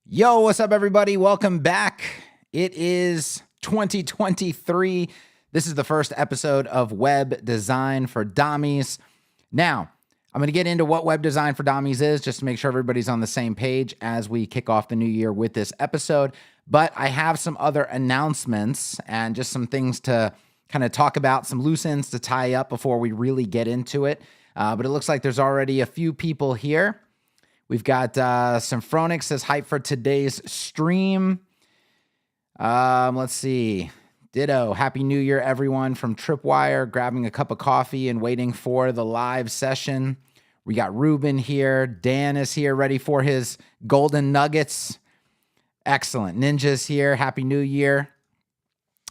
Yo, what's up, everybody? Welcome back. It is 2023. This is the first episode of Web Design for Dommies. Now, I'm going to get into what Web Design for Dommies is just to make sure everybody's on the same page as we kick off the new year with this episode. But I have some other announcements and just some things to kind of talk about, some loose ends to tie up before we really get into it. But it looks like there's already a few people here. We've got Symphronix says hype for today's stream. Let's see. Ditto. Happy New Year, everyone, from Tripwire, grabbing a cup of coffee and waiting for the live session. We got Ruben here. Dan is here, ready for his golden nuggets. Excellent. Ninja's here. Happy New Year.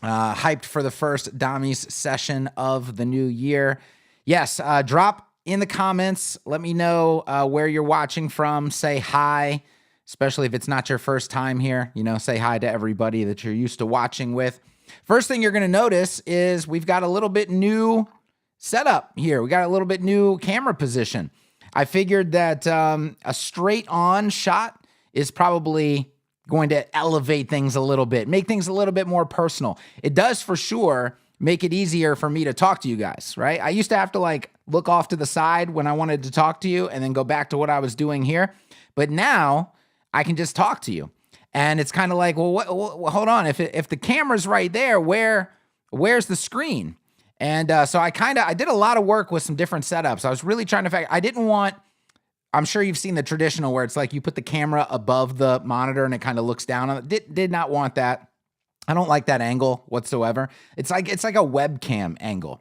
Hyped for the first Dommies session of the new year. Yes, drop in the comments. Let me know where you're watching from. Say hi, especially if it's not your first time here. You know, say hi to everybody that you're used to watching with. First thing you're going to notice is we've got a little bit new setup here. We got a little bit new camera position. I figured that a straight on shot is probably going to elevate things a little bit, make things a little bit more personal. It does for sure make it easier for me to talk to you guys, right? I used to have to look off to the side when I wanted to talk to you and then go back to what I was doing here. But now I can just talk to you. And it's kind of like, well, hold on. If the camera's right there, where's the screen? And so I did a lot of work with some different setups. I was really trying to I'm sure you've seen the traditional where it's like you put the camera above the monitor and it kind of looks down on it. Did not want that. I don't like that angle whatsoever. It's like a webcam angle.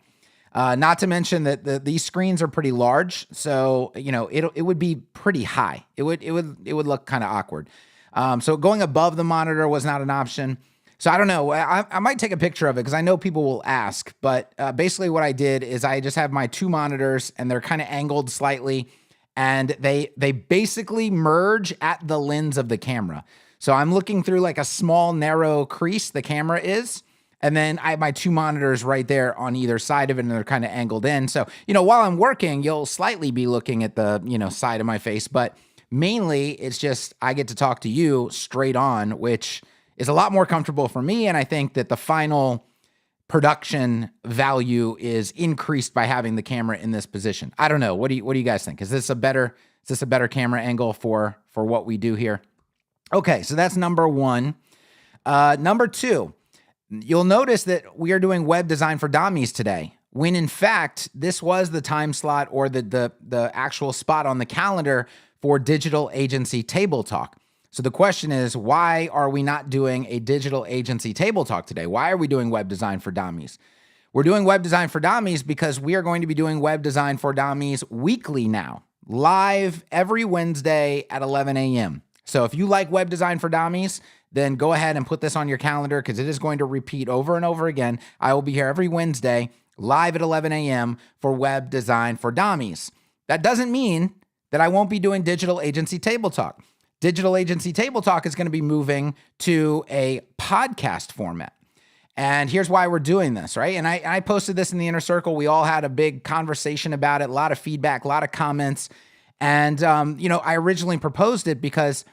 Not to mention that these screens are pretty large, so it would be pretty high. It would look kind of awkward. So going above the monitor was not an option. So I don't know. I might take a picture of it because I know people will ask. But basically, what I did is I just have my two monitors and they're kind of angled slightly, and they basically merge at the lens of the camera. So I'm looking through like a small narrow crease, the camera is, and then I have my two monitors right there on either side of it, and they're kind of angled in. So, while I'm working, you'll slightly be looking at the, side of my face, but mainly it's just I get to talk to you straight on, which is a lot more comfortable for me, and I think that the final production value is increased by having the camera in this position. I don't know. What do you guys think? Is this a better camera angle for what we do here? Okay, so that's number one. Number two, you'll notice that we are doing Web Design for Dommies today, when in fact, this was the time slot or the actual spot on the calendar for Digital Agency Table Talk. So the question is, why are we not doing a Digital Agency Table Talk today? Why are we doing Web Design for Dommies? We're doing Web Design for Dommies because we are going to be doing Web Design for Dommies weekly now, live every Wednesday at 11 a.m. So if you like Web Design for Dommies, then go ahead and put this on your calendar because it is going to repeat over and over again. I will be here every Wednesday, live at 11 a.m. for Web Design for Dommies. That doesn't mean that I won't be doing Digital Agency Table Talk. Digital Agency Table Talk is going to be moving to a podcast format. And here's why we're doing this, right? And I posted this in the Inner Circle. We all had a big conversation about it, a lot of feedback, a lot of comments. And, I originally proposed it because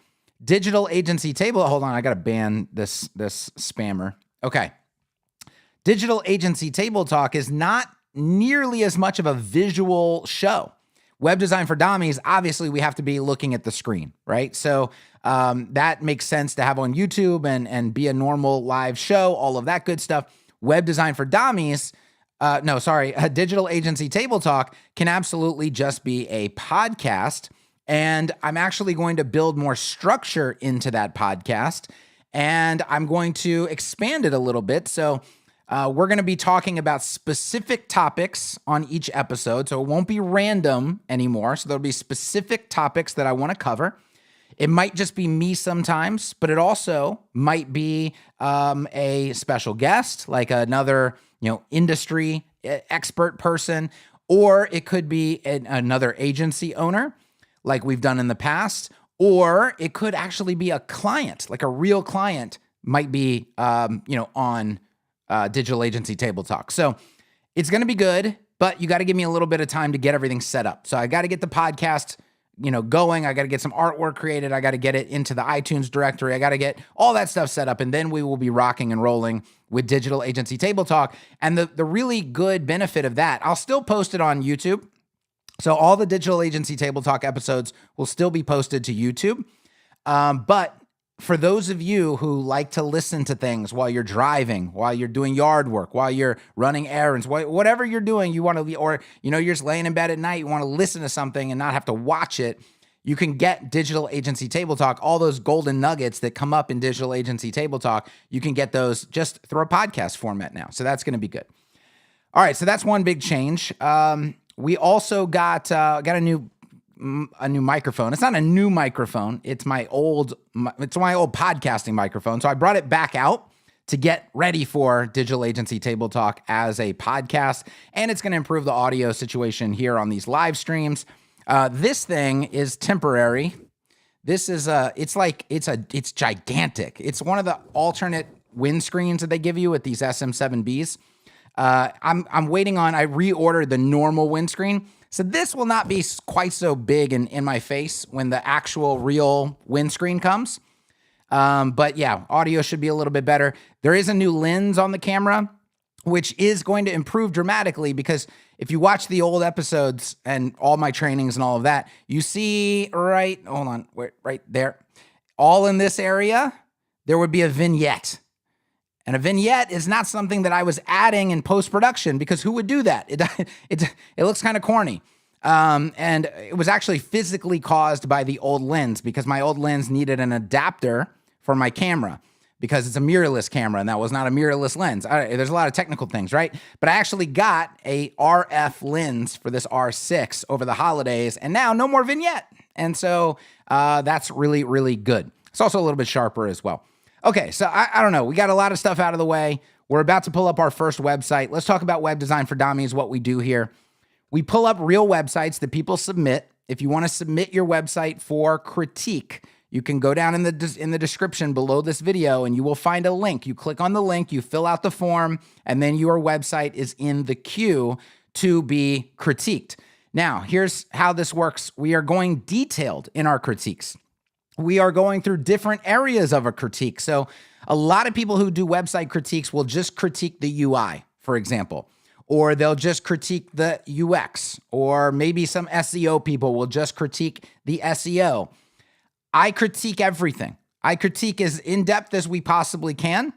Digital Agency Table, hold on, I got to ban this spammer. Okay. Digital Agency Table Talk is not nearly as much of a visual show. Web Design for Dommies, obviously we have to be looking at the screen, right? So that makes sense to have on YouTube and be a normal live show, all of that good stuff. Web Design for Dommies, Digital Agency Table Talk can absolutely just be a podcast. And I'm actually going to build more structure into that podcast. And I'm going to expand it a little bit. So we're going to be talking about specific topics on each episode. So it won't be random anymore. So there'll be specific topics that I want to cover. It might just be me sometimes, but it also might be a special guest, like another industry expert person, or it could be another agency owner like we've done in the past, or it could actually be a client, like a real client might be, on Digital Agency Table Talk. So it's going to be good, but you got to give me a little bit of time to get everything set up. So I got to get the podcast going. I got to get some artwork created. I got to get it into the iTunes directory. I got to get all that stuff set up. And then we will be rocking and rolling with Digital Agency Table Talk. And the really good benefit of that, I'll still post it on YouTube. So all the Digital Agency Table Talk episodes will still be posted to YouTube. But for those of you who like to listen to things while you're driving, while you're doing yard work, while you're running errands, whatever you're doing, you want to, or you're just laying in bed at night, you want to listen to something and not have to watch it, you can get Digital Agency Table Talk, all those golden nuggets that come up in Digital Agency Table Talk, you can get those just through a podcast format now. So that's going to be good. All right, so that's one big change. We also got a new microphone. It's not a new microphone. It's my old podcasting microphone. So I brought it back out to get ready for Digital Agency Table Talk as a podcast, and it's going to improve the audio situation here on these live streams. This thing is temporary. This is it's gigantic. It's one of the alternate windscreens that they give you with these SM7Bs. I'm waiting on, I reordered the normal windscreen. So this will not be quite so big in my face when the actual real windscreen comes. But yeah, audio should be a little bit better. There is a new lens on the camera, which is going to improve dramatically, because if you watch the old episodes and all my trainings and all of that, you see right there, all in this area, there would be a vignette. And a vignette is not something that I was adding in post-production, because who would do that? It looks kind of corny. And it was actually physically caused by the old lens, because my old lens needed an adapter for my camera, because it's a mirrorless camera, and that was not a mirrorless lens. There's a lot of technical things, right? But I actually got a RF lens for this R6 over the holidays, and now no more vignette. And so that's really, really good. It's also a little bit sharper as well. Okay, so I don't know. We got a lot of stuff out of the way. We're about to pull up our first website. Let's talk about web design for dummies, what we do here. We pull up real websites that people submit. If you want to submit your website for critique, you can go down in the description below this video and you will find a link. You click on the link, you fill out the form, and then your website is in the queue to be critiqued. Now, here's how this works. We are going detailed in our critiques. We are going through different areas of a critique. So a lot of people who do website critiques will just critique the UI, for example, or they'll just critique the UX, or maybe some SEO people will just critique the SEO. I critique everything. I critique as in-depth as we possibly can.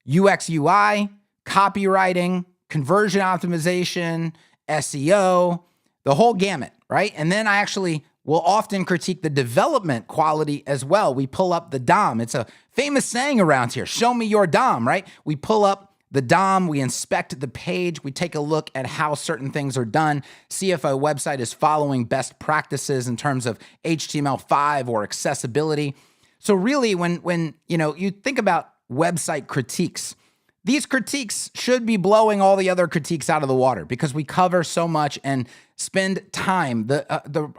UX, UI, copywriting, conversion optimization, SEO, the whole gamut, right? And then I actually will often critique the development quality as well. We pull up the DOM. It's a famous saying around here, show me your DOM, right? We pull up the DOM, we inspect the page, we take a look at how certain things are done, see if a website is following best practices in terms of HTML5 or accessibility. So really, when you think about website critiques, these critiques should be blowing all the other critiques out of the water, because we cover so much and spend time, the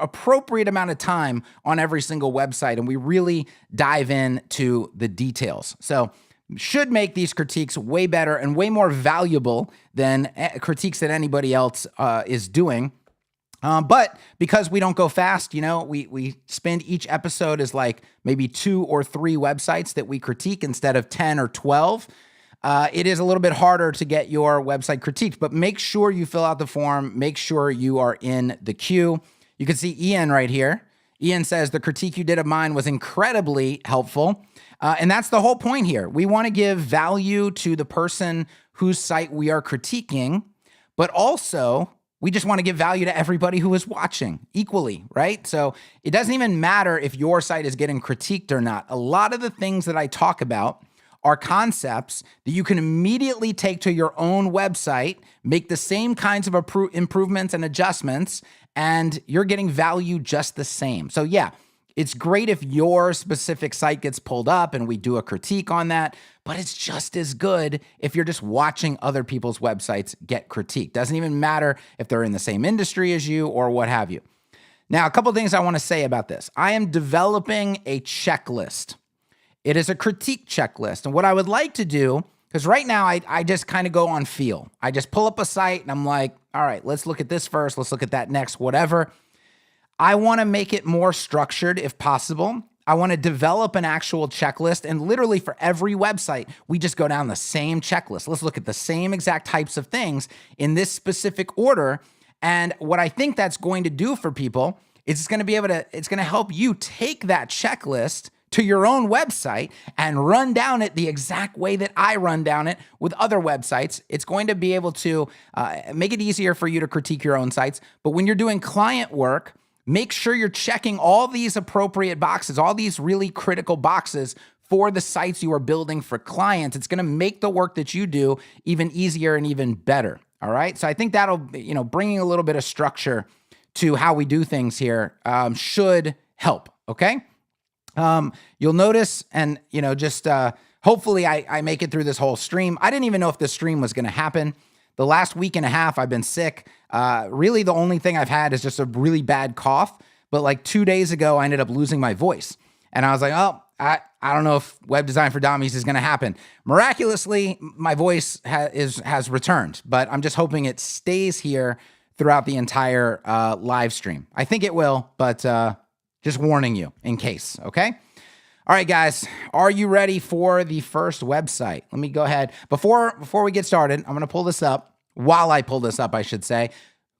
appropriate amount of time on every single website, and we really dive into the details. So should make these critiques way better and way more valuable than critiques that anybody else is doing. But because we don't go fast, we spend each episode as like maybe 2 or 3 websites that we critique instead of 10 or 12. It is a little bit harder to get your website critiqued, but make sure you fill out the form. Make sure you are in the queue. You can see Ian right here. Ian says, the critique you did of mine was incredibly helpful. And that's the whole point here. We want to give value to the person whose site we are critiquing, but also we just want to give value to everybody who is watching equally, right? So it doesn't even matter if your site is getting critiqued or not. A lot of the things that I talk about are concepts that you can immediately take to your own website, make the same kinds of improvements and adjustments, and you're getting value just the same. So yeah, it's great if your specific site gets pulled up and we do a critique on that, but it's just as good if you're just watching other people's websites get critiqued. Doesn't even matter if they're in the same industry as you or what have you. Now, a couple things I want to say about this. I am developing a checklist. It is a critique checklist. And what I would like to do, because right now I just kind of go on feel. I just pull up a site and I'm like, all right, let's look at this first. Let's look at that next, whatever. I want to make it more structured if possible. I want to develop an actual checklist, and literally for every website, we just go down the same checklist. Let's look at the same exact types of things in this specific order. And what I think that's going to do for people is it's going to help you take that checklist to your own website and run down it the exact way that I run down it with other websites. It's going to be able to make it easier for you to critique your own sites. But when you're doing client work, make sure you're checking all these appropriate boxes, all these really critical boxes for the sites you are building for clients. It's going to make the work that you do even easier and even better. All right. So I think that'll, bringing a little bit of structure to how we do things here should help. Okay. You'll notice, and hopefully I make it through this whole stream. I didn't even know if this stream was going to happen. The last week and a half, I've been sick. Really, the only thing I've had is just a really bad cough. But like 2 days ago, I ended up losing my voice, and I was like, oh, I don't know if Web Design for Dommies is going to happen. Miraculously, my voice has returned, but I'm just hoping it stays here throughout the entire live stream. I think it will, but just warning you in case, okay? All right, guys, are you ready for the first website? Let me go ahead. Before we get started, I'm going to pull this up. While I pull this up, I should say,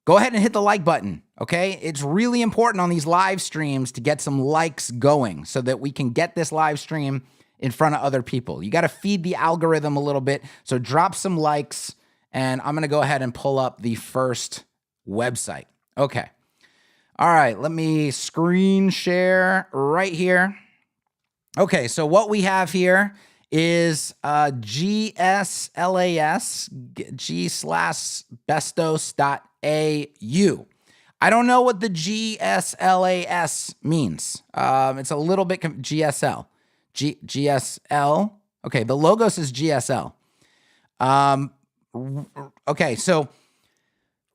go ahead and hit the like button, okay? It's really important on these live streams to get some likes going so that we can get this live stream in front of other people. You got to feed the algorithm a little bit, so drop some likes, and I'm going to go ahead and pull up the first website. Okay. All right, let me screen share right here. Okay, so what we have here is GSLAS, g/bestos.au. I don't know what the GSLAS means. It's a little bit, GSL. GSL. Okay, the logo says GSL. Okay, so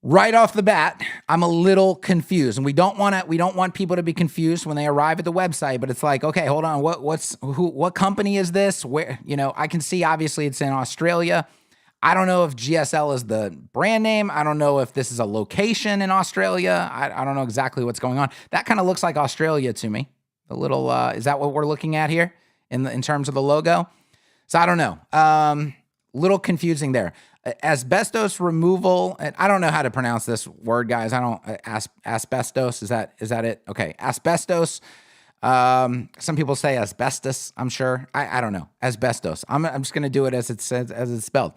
right off the bat, I'm a little confused, and we don't want people to be confused when they arrive at the website. But it's like, okay, hold on, what company is this? Where, I can see obviously it's in Australia. I don't know if GSL is the brand name. I don't know if this is a location in Australia. I don't know exactly what's going on. That kind of looks like Australia to me. A little, is that what we're looking at here in terms of the logo? So I don't know. Little confusing there. Asbestos removal, and I don't know how to pronounce this word, guys. I don't, asbestos, is that it? Okay, asbestos. Some people say asbestos, I'm sure. I don't know. Asbestos. I'm just going to do it as it says, as it's spelled.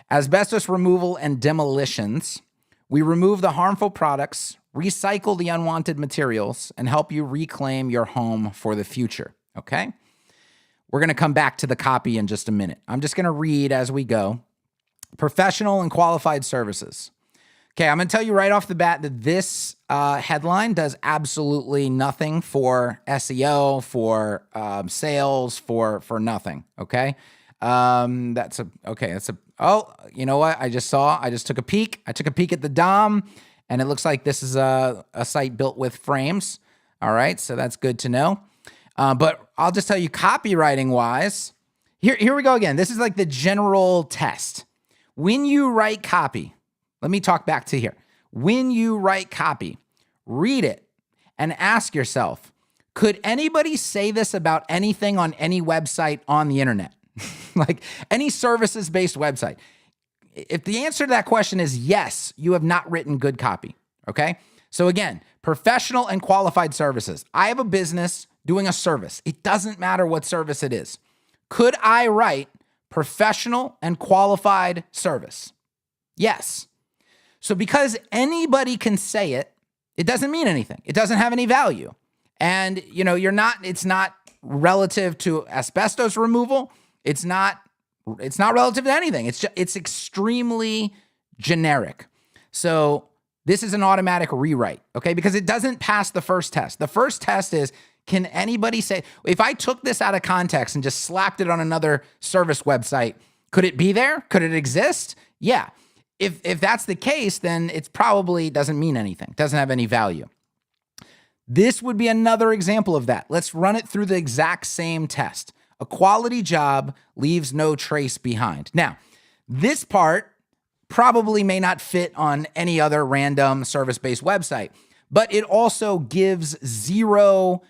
Asbestos removal and demolitions. We remove the harmful products, recycle the unwanted materials, and help you reclaim your home for the future. Okay? We're going to come back to the copy in just a minute. I'm just going to read as we go. Professional and qualified services. Okay, I'm going to tell you right off the bat that this headline does absolutely nothing for SEO, for sales, for nothing. Okay, oh, you know what? I just took a peek. I took a peek at the DOM, and it looks like this is a site built with frames. All right, so that's good to know. But I'll just tell you, copywriting wise, here we go again. This is like the general test. When you write copy, let me talk back to here. When you write copy, read it and ask yourself, could anybody say this about anything on any website on the internet? Like any services-based website? If the answer to that question is yes, you have not written good copy, okay? So again, professional and qualified services. I have a business doing a service. It doesn't matter what service it is. Could I write professional and qualified service? Yes. So because anybody can say it, it doesn't mean anything. It doesn't have any value. And it's not relative to asbestos removal. It's not relative to anything. It's extremely generic. So this is an automatic rewrite, okay? Because it doesn't pass the first test. The first test is, can anybody say, if I took this out of context and just slapped it on another service website, could it be there? Could it exist? Yeah. If that's the case, then it probably doesn't mean anything. Doesn't have any value. This would be another example of that. Let's run it through the exact same test. A quality job leaves no trace behind. Now, this part probably may not fit on any other random service-based website. but it also gives zero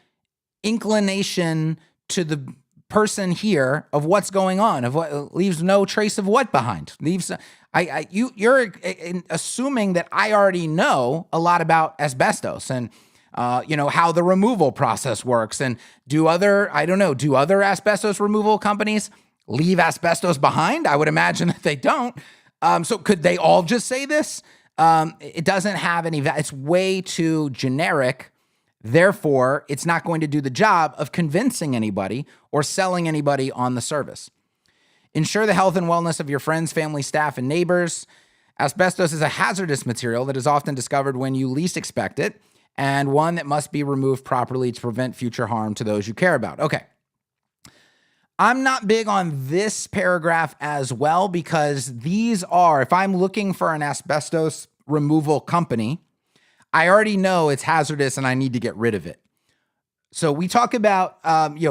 inclination to the person here of what's going on, of what leaves no trace of what behind. You're assuming that I already know a lot about asbestos and how the removal process works, and do other asbestos removal companies leave asbestos behind? I would imagine that they don't. So could they all just say this? It doesn't have any it's way too generic. Therefore, it's not going to do the job of convincing anybody or selling anybody on the service. Ensure the health and wellness of your friends, family, staff, and neighbors. Asbestos is a hazardous material that is often discovered when you least expect it, and one that must be removed properly to prevent future harm to those you care about. Okay. I'm not big on this paragraph as well, because if I'm looking for an asbestos removal company, I already know it's hazardous and I need to get rid of it. So we talk about,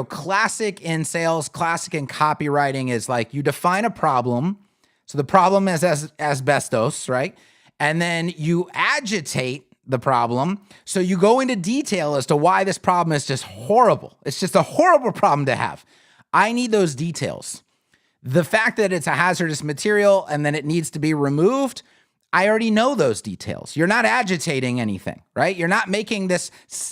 classic in sales, classic in copywriting is like you define a problem. So the problem is asbestos, right? And then you agitate the problem. So you go into detail as to why this problem is just horrible. It's just a horrible problem to have. I need those details. The fact that it's a hazardous material and then it needs to be removed, I already know those details. You're not agitating anything, right? You're not making this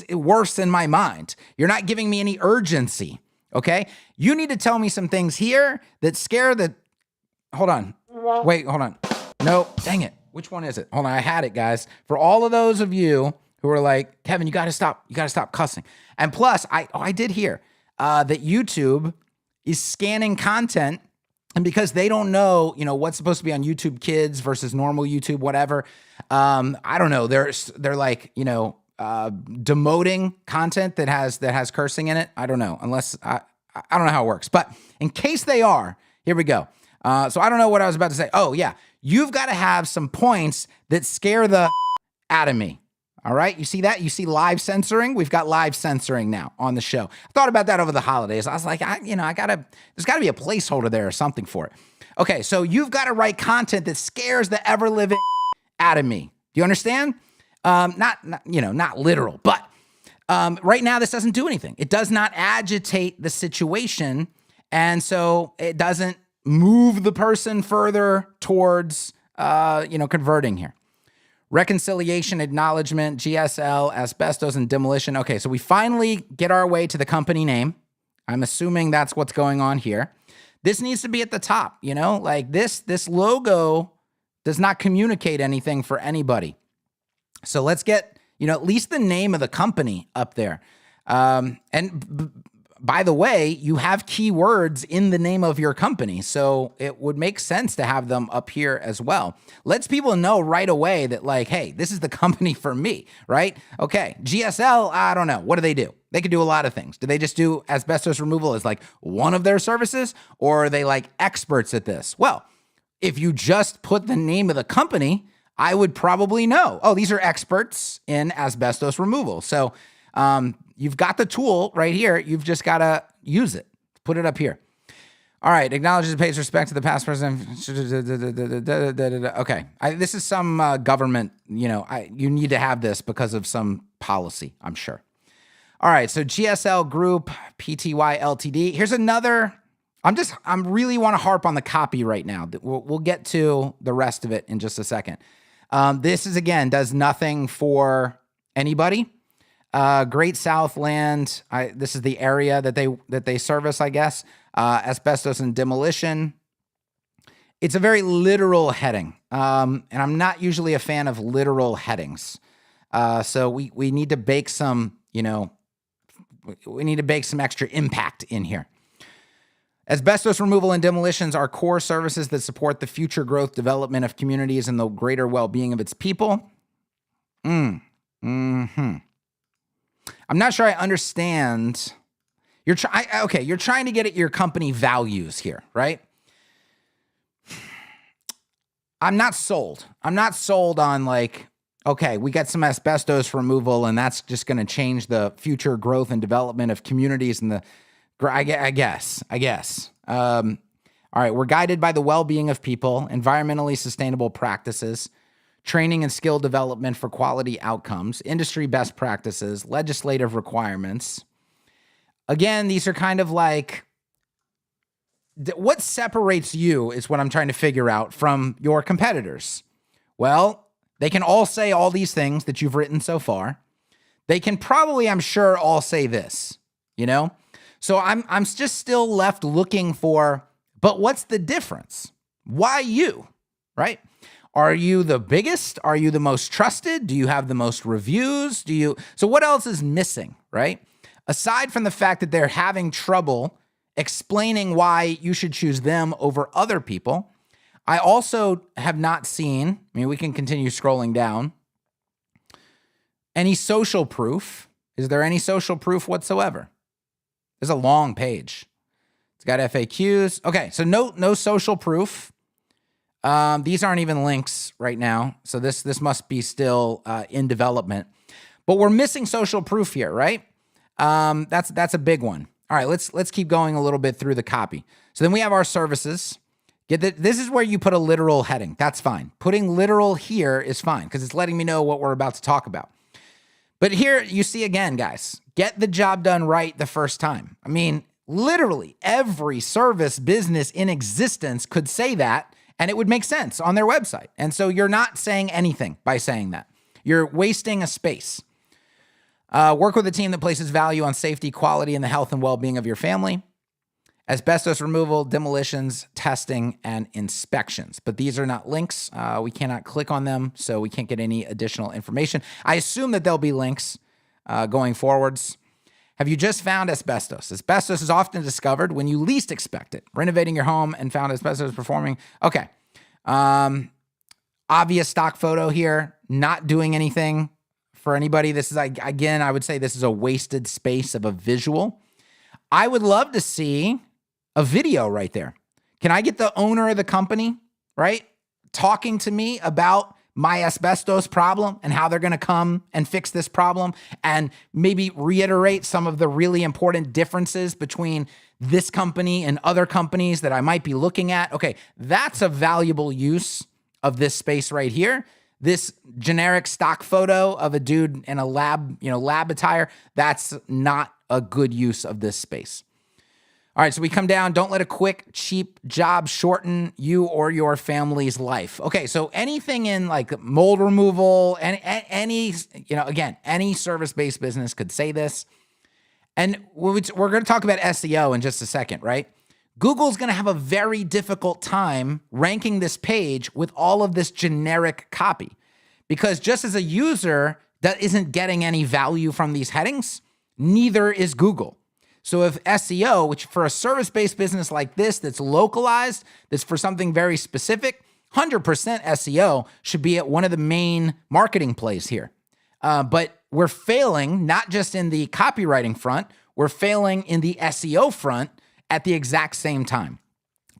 worse in my mind. You're not giving me any urgency, okay? You need to tell me some things here that scare the... Hold on. Wait, hold on. No, dang it. Which one is it? Hold on, I had it, guys. For all of those of you who are like, Kevin, you got to stop cussing. And plus, I did hear that YouTube is scanning content, and because they don't know, what's supposed to be on YouTube Kids versus normal YouTube, whatever. I don't know. They're like, demoting content that has cursing in it. I don't know, unless I don't know how it works. But in case they are, here we go. So I don't know what I was about to say. Oh yeah, you've got to have some points that scare the out of me. All right, you see that? You see live censoring? We've got live censoring now on the show. I thought about that over the holidays. I was like, there's got to be a placeholder there or something for it. Okay, so you've got to write content that scares the ever-living out of me. Do you understand? Not literal, but right now this doesn't do anything. It does not agitate the situation, and so it doesn't move the person further towards, converting here. Reconciliation, acknowledgement, GSL, asbestos, and demolition. Okay, so we finally get our way to the company name. I'm assuming that's what's going on here. This needs to be at the top, like this logo does not communicate anything for anybody. So let's get, at least the name of the company up there. By the way, you have keywords in the name of your company, so it would make sense to have them up here as well. Lets people know right away that like, hey, this is the company for me, right? Okay, GSL, I don't know. What do? They could do a lot of things. Do they just do asbestos removal as like one of their services, or are they like experts at this? Well, if you just put the name of the company, I would probably know, oh, these are experts in asbestos removal. So, you've got the tool right here. You've just got to use it. Put it up here. All right. Acknowledges and pays respect to the past president. Okay. This is some government, you need to have this because of some policy, I'm sure. All right. So GSL Group, PTY Ltd. Here's another. I'm really want to harp on the copy right now. We'll get to the rest of it in just a second. This is, again, does nothing for anybody. Great Southland. This is the area that they service, I guess. Asbestos and demolition. It's a very literal heading, and I'm not usually a fan of literal headings. So we need to bake some, we need to bake some extra impact in here. Asbestos removal and demolitions are core services that support the future growth, development of communities, and the greater well-being of its people. I'm not sure I understand. You're trying to get at your company values here, right? I'm not sold. I'm not sold on like, okay, we got some asbestos removal and that's just going to change the future growth and development of communities and I guess. All right, we're guided by the well-being of people, environmentally sustainable practices, training and skill development for quality outcomes, industry best practices, legislative requirements. Again, these are kind of like, what separates you is what I'm trying to figure out from your competitors. Well, they can all say all these things that you've written so far. They can probably, I'm sure, all say this, you know? So I'm just still left looking for, but what's the difference? Why you, right? Are you the biggest? Are you the most trusted? Do you have the most reviews? So what else is missing, right? Aside from the fact that they're having trouble explaining why you should choose them over other people, I also have not seen, we can continue scrolling down, any social proof. Is there any social proof whatsoever? There's a long page. It's got FAQs. Okay, so no social proof. These aren't even links right now, so this must be still in development. But we're missing social proof here, right? That's a big one. All right, let's keep going a little bit through the copy. So then we have our services. This is where you put a literal heading. That's fine. Putting literal here is fine because it's letting me know what we're about to talk about. But here you see again, guys, get the job done right the first time. Literally every service business in existence could say that, and it would make sense on their website. And so you're not saying anything by saying that. You're wasting a space. Work with a team that places value on safety, quality, and the health and well-being of your family. Asbestos removal, demolitions, testing, and inspections. But these are not links. We cannot click on them, so we can't get any additional information. I assume that there'll be links going forwards. Have you just found asbestos? Asbestos is often discovered when you least expect it. Renovating your home and found asbestos performing. Okay. Obvious stock photo here. Not doing anything for anybody. This is, again, I would say this is a wasted space of a visual. I would love to see a video right there. Can I get the owner of the company, right, talking to me about my asbestos problem and how they're going to come and fix this problem and maybe reiterate some of the really important differences between this company and other companies that I might be looking at? Okay, that's a valuable use of this space right here. This generic stock photo of a dude in a lab attire, that's not a good use of this space. All right, so we come down. Don't let a quick, cheap job shorten you or your family's life. Okay, so anything in like mold removal, any service-based business could say this. And we're going to talk about SEO in just a second, right? Google's going to have a very difficult time ranking this page with all of this generic copy, because just as a user that isn't getting any value from these headings, neither is Google. So if SEO, which for a service-based business like this that's localized, that's for something very specific, 100% SEO should be at one of the main marketing plays here. But we're failing not just in the copywriting front, we're failing in the SEO front at the exact same time.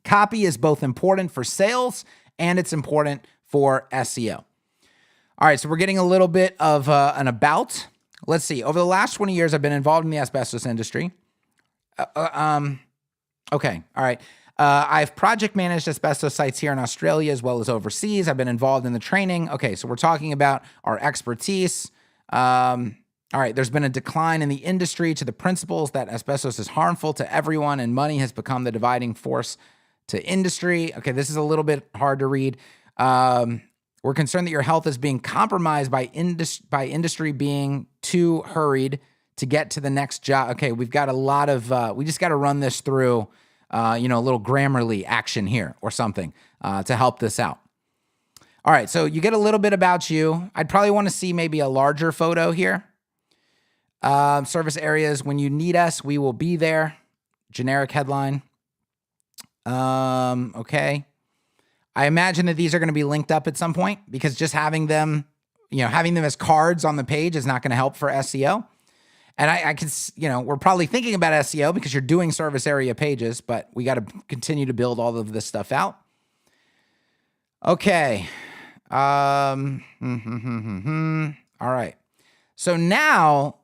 Copy is both important for sales and it's important for SEO. All right, so we're getting a little bit of an about. Let's see. Over the last 20 years, I've been involved in the asbestos industry. Okay, all right. I've project managed asbestos sites here in Australia as well as overseas. I've been involved in the training. Okay, so we're talking about our expertise. All right, there's been a decline in the industry to the principles that asbestos is harmful to everyone and money has become the dividing force to industry. Okay, this is a little bit hard to read. We're concerned that your health is being compromised by industry being too hurried to get to the next job. Okay, we've got a lot of, we just got to run this through, a little Grammarly action here or something to help this out. All right, so you get a little bit about you. I'd probably want to see maybe a larger photo here. Service areas, when you need us, we will be there. Generic headline. Okay. I imagine that these are going to be linked up at some point because just having them as cards on the page is not going to help for SEO. And I could, we're probably thinking about SEO because you're doing service area pages, but we got to continue to build all of this stuff out. Okay. All right. So now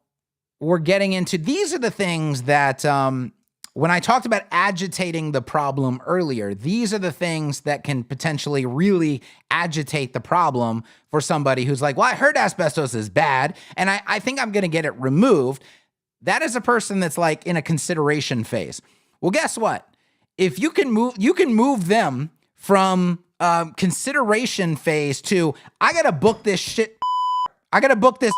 we're getting into, these are the things that when I talked about agitating the problem earlier, these are the things that can potentially really agitate the problem for somebody who's like, well, I heard asbestos is bad, and I think I'm going to get it removed. That is a person that's like in a consideration phase. Well, guess what? If you can move them from consideration phase to, I got to book this shit. I got to book this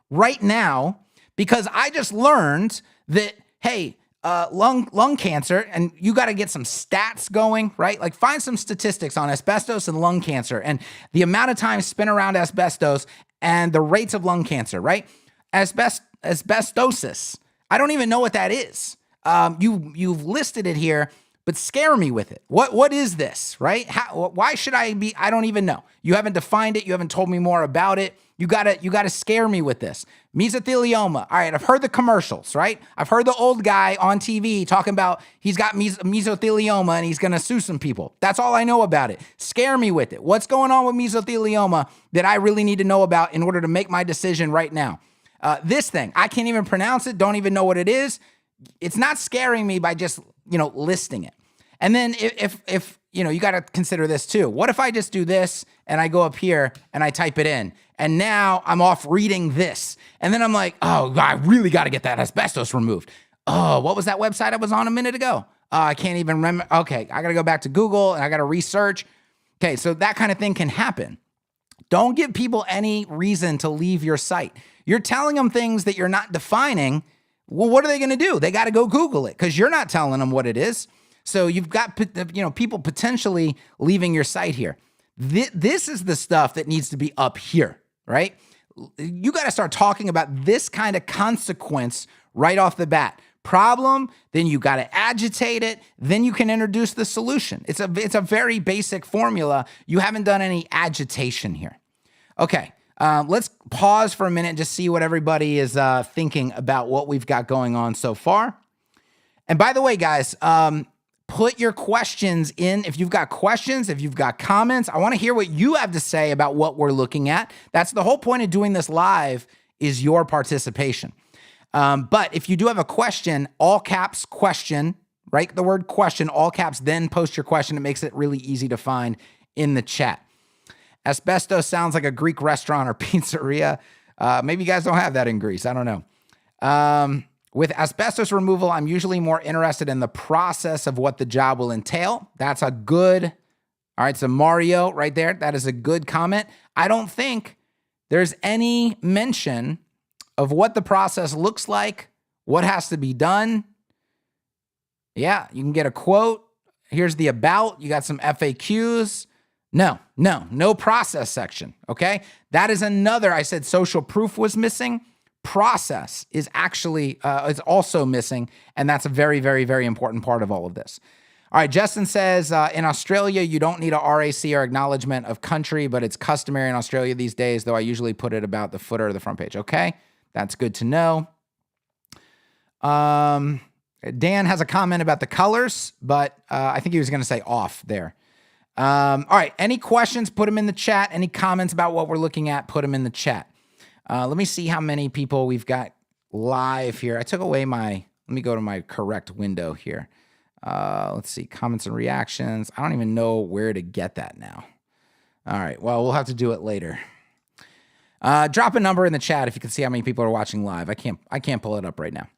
right now because I just learned that, hey, lung cancer, and you got to get some stats going, right? Like find some statistics on asbestos and lung cancer and the amount of time spent around asbestos and the rates of lung cancer, right? Asbestosis. I don't even know what that is. You've listed it here, but scare me with it. What is this, right? Why should I be? I don't even know. You haven't defined it. You haven't told me more about it. You gotta scare me with this. Mesothelioma. All right, I've heard the commercials, right? I've heard the old guy on TV talking about he's got mesothelioma and he's gonna sue some people. That's all I know about it. Scare me with it. What's going on with mesothelioma that I really need to know about in order to make my decision right now? This thing, I can't even pronounce it, don't even know what it is. It's not scaring me by just, listing it. And then if you got to consider this too. What if I just do this and I go up here and I type it in and now I'm off reading this. And then I'm like, oh, I really got to get that asbestos removed. Oh, what was that website I was on a minute ago? I can't even remember. Okay, I got to go back to Google and I got to research. Okay, so that kind of thing can happen. Don't give people any reason to leave your site. You're telling them things that you're not defining. Well, what are they going to do? They got to go Google it because you're not telling them what it is. So you've got people potentially leaving your site here. This is the stuff that needs to be up here, right? You got to start talking about this kind of consequence right off the bat. Problem, then you got to agitate it, then you can introduce the solution. It's a very basic formula. You haven't done any agitation here. Okay, let's pause for a minute and just see what everybody is thinking about what we've got going on so far. And by the way, guys, put your questions in. If you've got questions, if you've got comments, I want to hear what you have to say about what we're looking at. That's the whole point of doing this live, is your participation. But if you do have a question, all caps question, write the word question, all caps, then post your question. It makes it really easy to find in the chat. Asbestos sounds like a Greek restaurant or pizzeria. Maybe you guys don't have that in Greece. I don't know. With asbestos removal, I'm usually more interested in the process of what the job will entail. That's a good, all right, so Mario right there, that is a good comment. I don't think there's any mention of what the process looks like, what has to be done. Yeah, you can get a quote. Here's the about. You got some FAQs. No process section, okay? That is another, I said social proof was missing. Process is actually is also missing, and that's a very, very, very important part of all of this. All right, Justin says, in Australia, you don't need a RAC or acknowledgement of country, but it's customary in Australia these days, though I usually put it about the footer of the front page. Okay, that's good to know. Dan has a comment about the colors, but I think he was going to say off there. All right, any questions, put them in the chat. Any comments about what we're looking at, put them in the chat. Let me see how many people we've got live here. I took away let me go to my correct window here. Let's see, comments and reactions. I don't even know where to get that now. All right, well, we'll have to do it later. Drop a number in the chat if you can see how many people are watching live. I can't pull it up right now.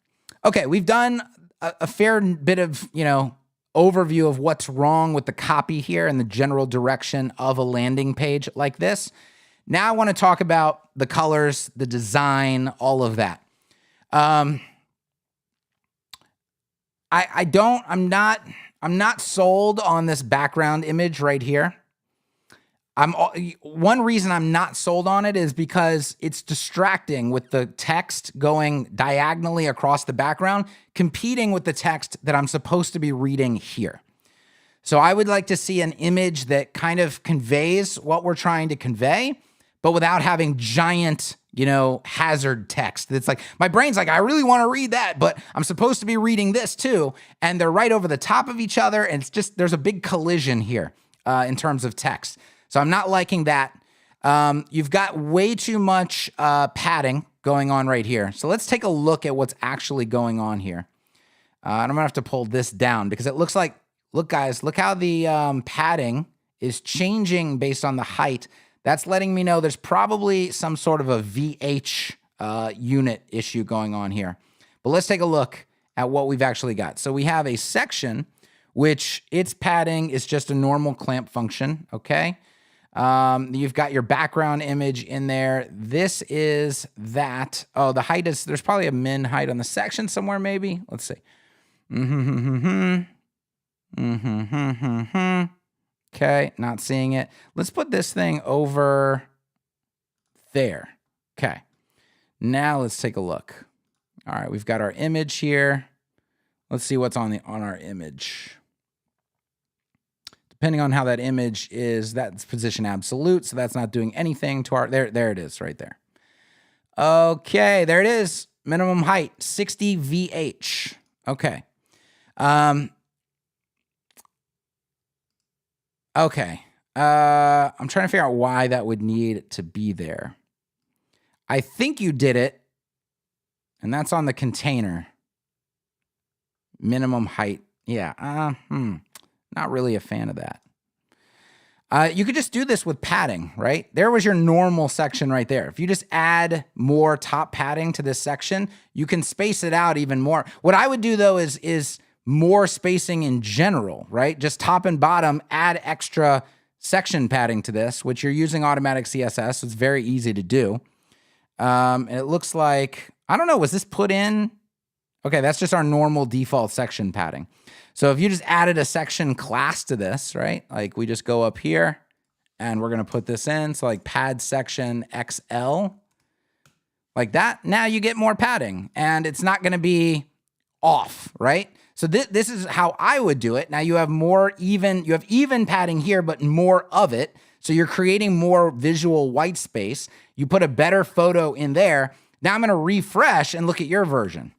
Okay, we've done a fair bit of, overview of what's wrong with the copy here and the general direction of a landing page like this. Now I want to talk about the colors, the design, all of that. I'm not sold on this background image right here. One reason I'm not sold on it is because it's distracting with the text going diagonally across the background, competing with the text that I'm supposed to be reading here. So I would like to see an image that kind of conveys what we're trying to convey, but without having giant, hazard text. It's like, my brain's like, I really want to read that, but I'm supposed to be reading this too. And they're right over the top of each other. And it's just, there's a big collision here in terms of text. So I'm not liking that. You've got way too much padding going on right here. So let's take a look at what's actually going on here. And I'm gonna have to pull this down because it looks like, look guys, look how the padding is changing based on the height. That's letting me know there's probably some sort of a VH unit issue going on here. But let's take a look at what we've actually got. So we have a section, which its padding is just a normal clamp function, okay? You've got your background image in there. This is that. Oh, the height is, there's probably a min height on the section somewhere maybe. Let's see. Okay, not seeing it. Let's put this thing over there. Okay. Now let's take a look. All right, we've got our image here. Let's see what's on our image. Depending on how that image is, that's position absolute, so that's not doing anything to our, there it is right there. Okay, there it is. Minimum height, 60 VH. Okay. Okay. I'm trying to figure out why that would need to be there. I think you did it, and that's on the container. Minimum height. Yeah. Not really a fan of that. You could just do this with padding, right? There was your normal section right there. If you just add more top padding to this section, you can space it out even more. What I would do though is more spacing in general, right? Just top and bottom, add extra section padding to this, which you're using automatic CSS, so it's very easy to do. And it looks like, I don't know, was this put in? Okay, that's just our normal default section padding. So if you just added a section class to this, right? Like we just go up here and we're gonna put this in. So like pad section XL, like that. Now you get more padding and it's not gonna be off, right? So this is how I would do it. Now you have more even, you have even padding here, but more of it. So you're creating more visual white space. You put a better photo in there. Now I'm gonna refresh and look at your version.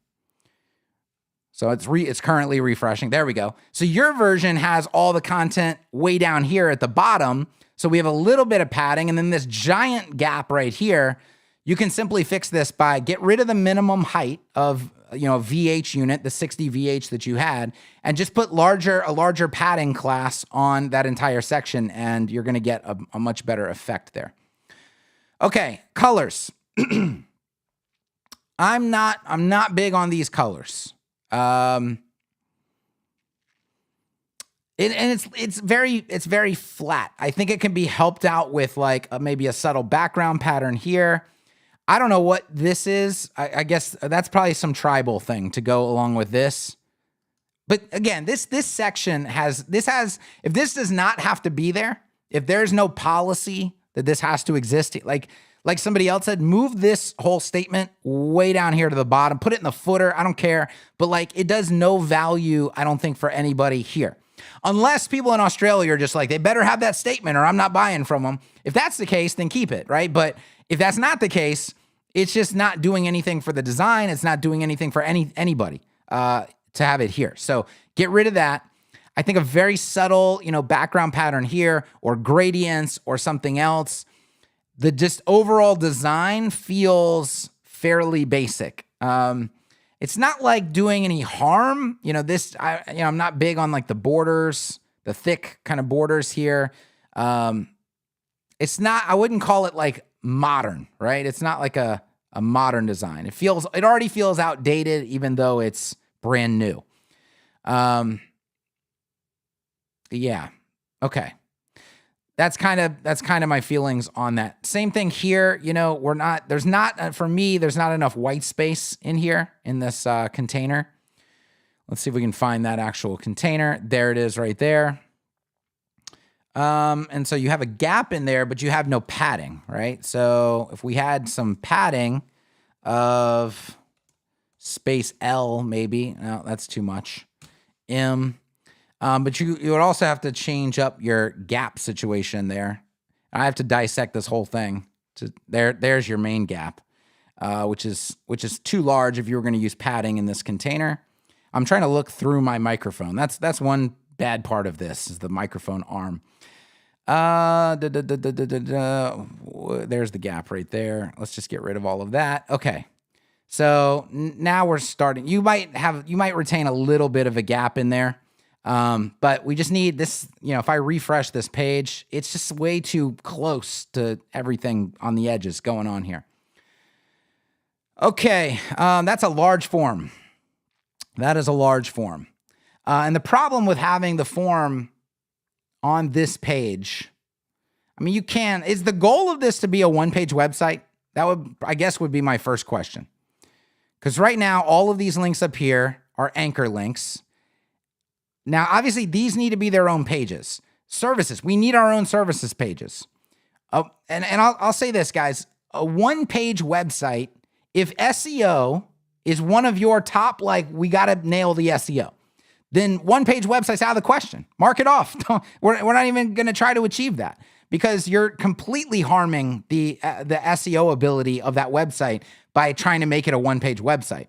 So it's currently refreshing. There we go. So your version has all the content way down here at the bottom. So we have a little bit of padding and then this giant gap right here. You can simply fix this by get rid of the minimum height of, you know, VH unit, the 60 VH that you had, and just put a larger padding class on that entire section, and you're going to get a much better effect there. Okay, colors. I'm not big on these colors. It's very flat. I think it can be helped out with like maybe a subtle background pattern here. I don't know what this is. I guess that's probably some tribal thing to go along with this. But again, this section has, if this does not have to be there, if there's no policy that this has to exist, like somebody else said, move this whole statement way down here to the bottom, put it in the footer, I don't care. But like, it does no value, I don't think, for anybody here. Unless people in Australia are just like, they better have that statement or I'm not buying from them. If that's the case, then keep it, right? But if that's not the case, it's just not doing anything for the design. It's not doing anything for anybody to have it here. So get rid of that. I think a very subtle, background pattern here or gradients or something else. The just overall design feels fairly basic. It's not like doing any harm. I'm not big on like the borders, the thick kind of borders here. It's not, I wouldn't call it like modern, right? It's not like a modern design. It already feels outdated, even though it's brand new. Yeah. Okay. That's kind of my feelings on that. Same thing here. There's not enough white space in here in this container. Let's see if we can find that actual container. There it is right there. And so you have a gap in there, but you have no padding, right? So if we had some padding of space L, maybe, no, that's too much. M. But you would also have to change up your gap situation there. I have to dissect this whole thing. There's your main gap, which is too large if you were going to use padding in this container. I'm trying to look through my microphone. That's one bad part of this, is the microphone arm. There's the gap right there. Let's just get rid of all of that. Okay. So now we're starting. You might retain a little bit of a gap in there. But we just need this, if I refresh this page, it's just way too close to everything on the edges going on here. Okay. That's a large form. That is a large form. And the problem with having the form on this page, is the goal of this to be a one-page website? That would be my first question. Because right now, all of these links up here are anchor links. Now, obviously, these need to be their own pages. Services, we need our own services pages. And I'll say this, guys. A one-page website, if SEO is one of your top, we got to nail the SEO, then one-page website's out of the question. Mark it off. We're not even going to try to achieve that, because you're completely harming the SEO ability of that website by trying to make it a one-page website.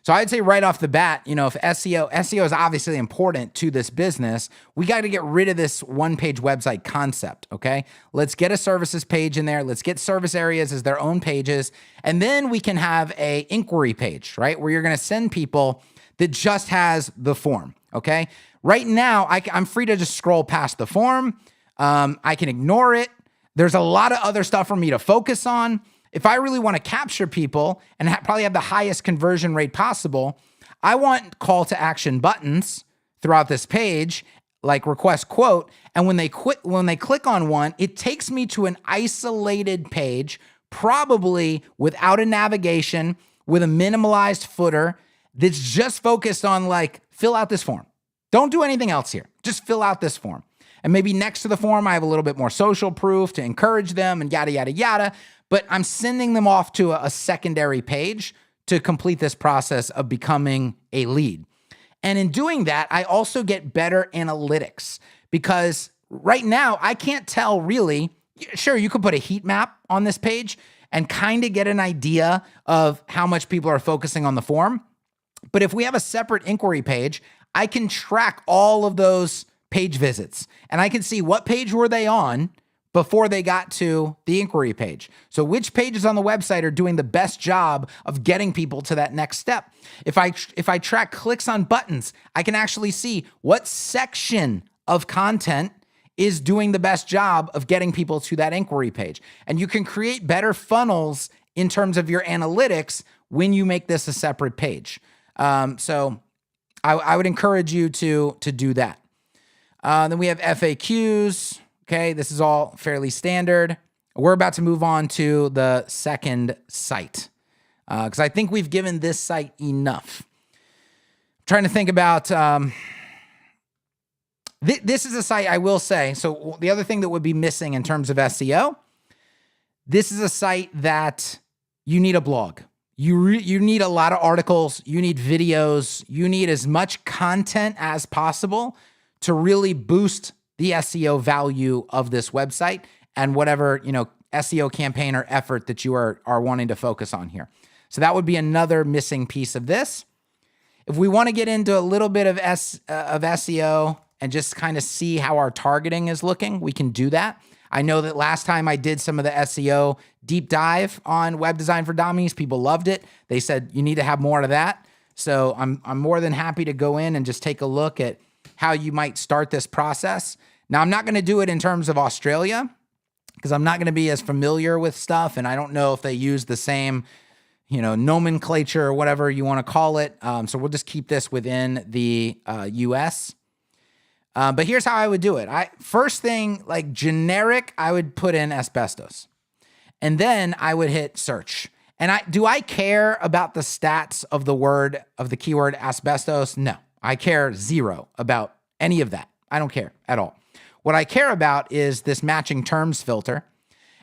So I'd say right off the bat, if SEO is obviously important to this business, we got to get rid of this one-page website concept, okay? Let's get a services page in there. Let's get service areas as their own pages. And then we can have a inquiry page, right? Where you're going to send people that just has the form, okay? Right now, I'm free to just scroll past the form. I can ignore it. There's a lot of other stuff for me to focus on. If I really want to capture people and probably have the highest conversion rate possible, I want call to action buttons throughout this page, like request quote. And when they click on one, it takes me to an isolated page, probably without a navigation, with a minimalized footer that's just focused on fill out this form. Don't do anything else here. Just fill out this form. And maybe next to the form, I have a little bit more social proof to encourage them and yada, yada, yada. But I'm sending them off to a secondary page to complete this process of becoming a lead. And in doing that, I also get better analytics, because right now I can't tell really. Sure, you could put a heat map on this page and kind of get an idea of how much people are focusing on the form. But if we have a separate inquiry page, I can track all of those page visits, and I can see what page were they on before they got to the inquiry page. So which pages on the website are doing the best job of getting people to that next step? If I track clicks on buttons, I can actually see what section of content is doing the best job of getting people to that inquiry page. And you can create better funnels in terms of your analytics when you make this a separate page. So I would encourage you to do that. Then we have FAQs. Okay, this is all fairly standard. We're about to move on to the second site, because I think we've given this site enough. I'm trying to think about, this is a site, I will say, so the other thing that would be missing in terms of SEO, this is a site that you need a blog. You need a lot of articles, you need videos, you need as much content as possible to really boost the SEO value of this website and whatever, SEO campaign or effort that you are wanting to focus on here. So that would be another missing piece of this. If we want to get into a little bit of SEO and just kind of see how our targeting is looking, we can do that. I know that last time I did some of the SEO deep dive on Web Design for Dommies, people loved it. They said you need to have more of that. So I'm more than happy to go in and just take a look at how you might start this process. Now, I'm not going to do it in terms of Australia, because I'm not going to be as familiar with stuff, and I don't know if they use the same, nomenclature or whatever you want to call it. So we'll just keep this within the US. But here's how I would do it. First thing, generic, I would put in asbestos, and then I would hit search. And do I care about the stats of the keyword asbestos? No. I care zero about any of that. I don't care at all. What I care about is this matching terms filter.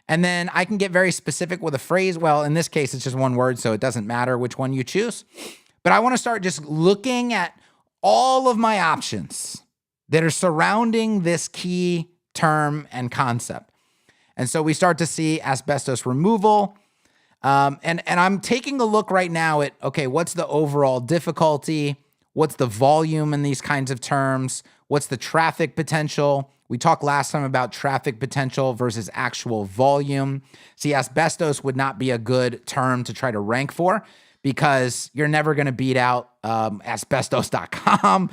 And then I can get very specific with a phrase. Well, in this case, it's just one word, so it doesn't matter which one you choose. But I want to start just looking at all of my options that are surrounding this key term and concept. And so we start to see asbestos removal. And I'm taking a look right now at, okay, what's the overall difficulty? What's the volume in these kinds of terms? What's the traffic potential? We talked last time about traffic potential versus actual volume. See, asbestos would not be a good term to try to rank for, because you're never going to beat out asbestos.com.